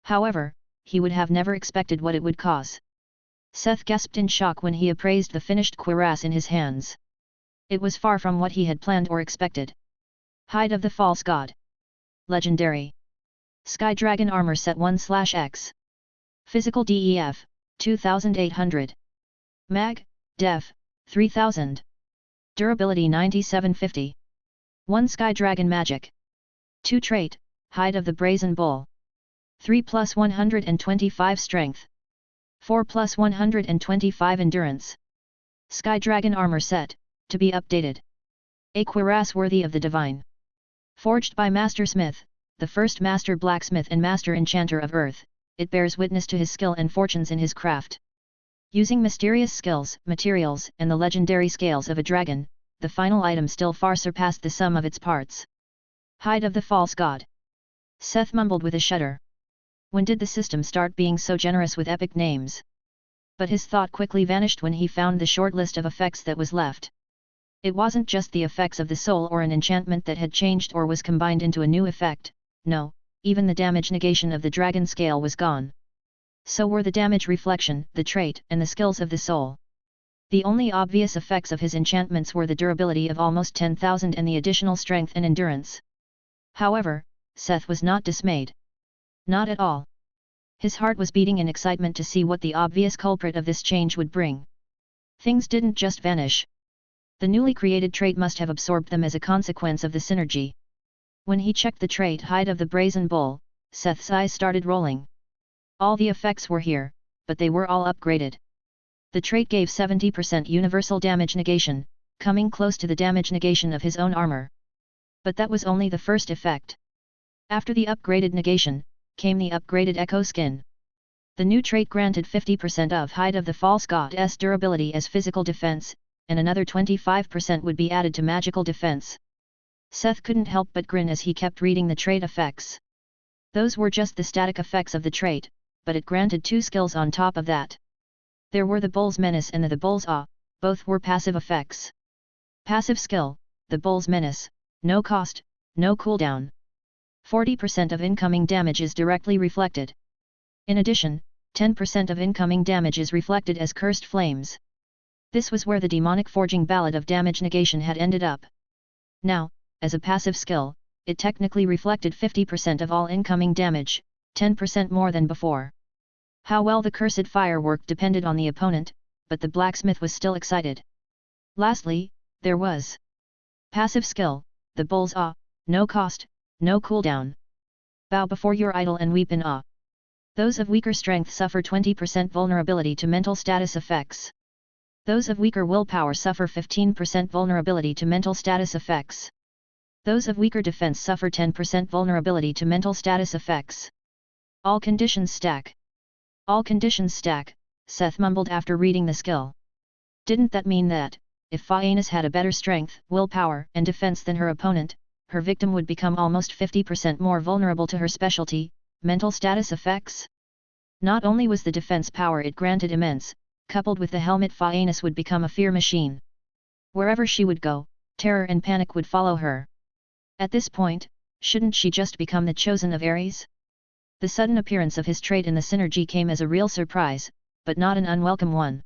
However, he would have never expected what it would cause. Seth gasped in shock when he appraised the finished cuirass in his hands. It was far from what he had planned or expected. Hide of the False God. Legendary. Sky Dragon Armor Set 1/X. Physical DEF, 2800. Mag, Def, 3000. Durability 9750. 1 Sky Dragon Magic. 2 Trait, Hide of the Brazen Bull. 3 + 125 Strength. 4 + 125 Endurance. Sky Dragon Armor Set, to be updated. A cuirass worthy of the divine. Forged by Master Smith, the first Master Blacksmith and Master Enchanter of Earth, it bears witness to his skill and fortunes in his craft. Using mysterious skills, materials, and the legendary scales of a dragon, the final item still far surpassed the sum of its parts. Hide of the False God. Seth mumbled with a shudder. When did the system start being so generous with epic names? But his thought quickly vanished when he found the short list of effects that was left. It wasn't just the effects of the soul or an enchantment that had changed or was combined into a new effect, no, even the damage negation of the dragon scale was gone. So were the damage reflection, the trait, and the skills of the soul. The only obvious effects of his enchantments were the durability of almost 10,000 and the additional strength and endurance. However, Seth was not dismayed. Not at all. His heart was beating in excitement to see what the obvious culprit of this change would bring. Things didn't just vanish. The newly created trait must have absorbed them as a consequence of the synergy. When he checked the trait height of the brazen bull, Seth's eyes started rolling. All the effects were here, but they were all upgraded. The trait gave 70% universal damage negation, coming close to the damage negation of his own armor. But that was only the first effect. After the upgraded negation, came the upgraded echo skin. The new trait granted 50% of height of the false god's durability as physical defense, and another 25% would be added to magical defense. Seth couldn't help but grin as he kept reading the trait effects. Those were just the static effects of the trait, but it granted 2 skills on top of that. There were the Bull's Menace and the Bull's Awe, both were passive effects. Passive skill, the Bull's Menace, no cost, no cooldown. 40% of incoming damage is directly reflected. In addition, 10% of incoming damage is reflected as cursed flames. This was where the demonic forging ballad of damage negation had ended up. Now, as a passive skill, it technically reflected 50% of all incoming damage, 10% more than before. How well the cursed fire worked depended on the opponent, but the blacksmith was still excited. Lastly, there was passive skill, the Bull's Awe, no cost, no cooldown. Bow before your idol and weep in awe. Those of weaker strength suffer 20% vulnerability to mental status effects. Those of weaker willpower suffer 15% vulnerability to mental status effects. Those of weaker defense suffer 10% vulnerability to mental status effects. All conditions stack. All conditions stack, Seth mumbled after reading the skill. Didn't that mean that, if Phaenis had a better strength, willpower, and defense than her opponent, her victim would become almost 50% more vulnerable to her specialty, mental status effects? Not only was the defense power it granted immense, coupled with the helmet, Phaenis would become a fear machine. Wherever she would go, terror and panic would follow her. At this point, shouldn't she just become the chosen of Ares? The sudden appearance of his trait in the synergy came as a real surprise, but not an unwelcome one.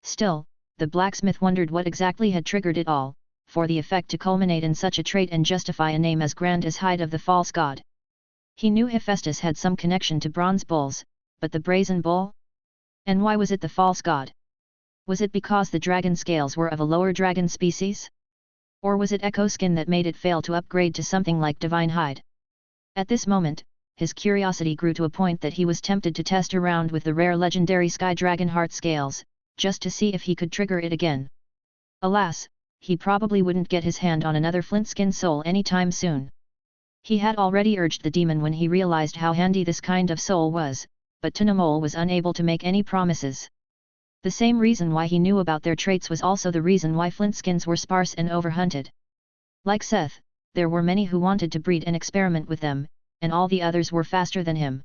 Still, the blacksmith wondered what exactly had triggered it all, for the effect to culminate in such a trait and justify a name as grand as Hyde of the false god. He knew Hephaestus had some connection to bronze bulls, but the brazen bull? And why was it the false god? Was it because the dragon scales were of a lower dragon species? Or was it Echo Skin that made it fail to upgrade to something like Divine Hide? At this moment, his curiosity grew to a point that he was tempted to test around with the rare legendary Sky Dragon Heart Scales, just to see if he could trigger it again. Alas, he probably wouldn't get his hand on another Flintskin soul anytime soon. He had already urged the demon when he realized how handy this kind of soul was, but Tunamole was unable to make any promises. The same reason why he knew about their traits was also the reason why Flintskins were sparse and overhunted. Like Seth, there were many who wanted to breed and experiment with them, and all the others were faster than him.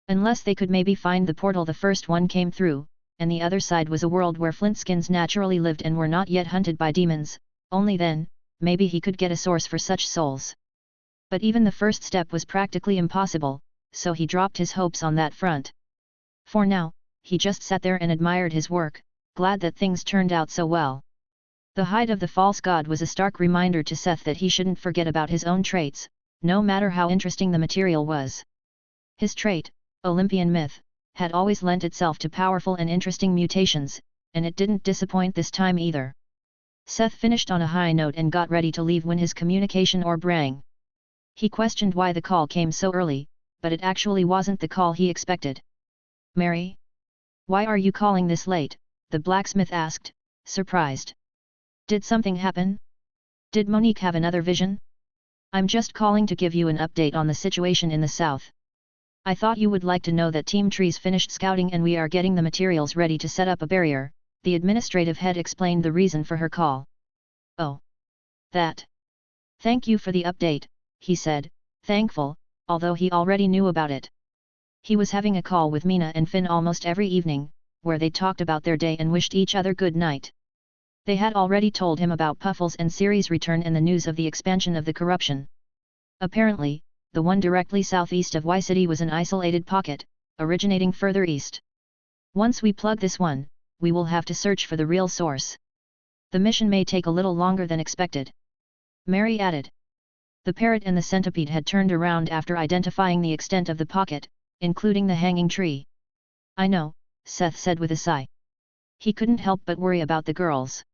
Unless they could maybe find the portal the first one came through, and the other side was a world where Flintskins naturally lived and were not yet hunted by demons, only then, maybe he could get a source for such souls. But even the first step was practically impossible, so he dropped his hopes on that front. For now, he just sat there and admired his work, glad that things turned out so well. The hide of the false god was a stark reminder to Seth that he shouldn't forget about his own traits, no matter how interesting the material was. His trait, Olympian Myth, had always lent itself to powerful and interesting mutations, and it didn't disappoint this time either. Seth finished on a high note and got ready to leave when his communication orb rang. He questioned why the call came so early, but it actually wasn't the call he expected. "Mary? Why are you calling this late?" the blacksmith asked, surprised. "Did something happen? Did Monique have another vision?" "I'm just calling to give you an update on the situation in the south. I thought you would like to know that Team Trees finished scouting and we are getting the materials ready to set up a barrier," the administrative head explained the reason for her call. "Oh. That. Thank you for the update," he said, thankful, although he already knew about it. He was having a call with Mina and Finn almost every evening, where they talked about their day and wished each other good night. They had already told him about Puffles and Siri's return and the news of the expansion of the corruption. Apparently, the one directly southeast of Y City was an isolated pocket, originating further east. Once we plug this one, we will have to search for the real source. The mission may take a little longer than expected. Mary added. The parrot and the centipede had turned around after identifying the extent of the pocket, including the hanging tree. I know, Seth said with a sigh. He couldn't help but worry about the girls.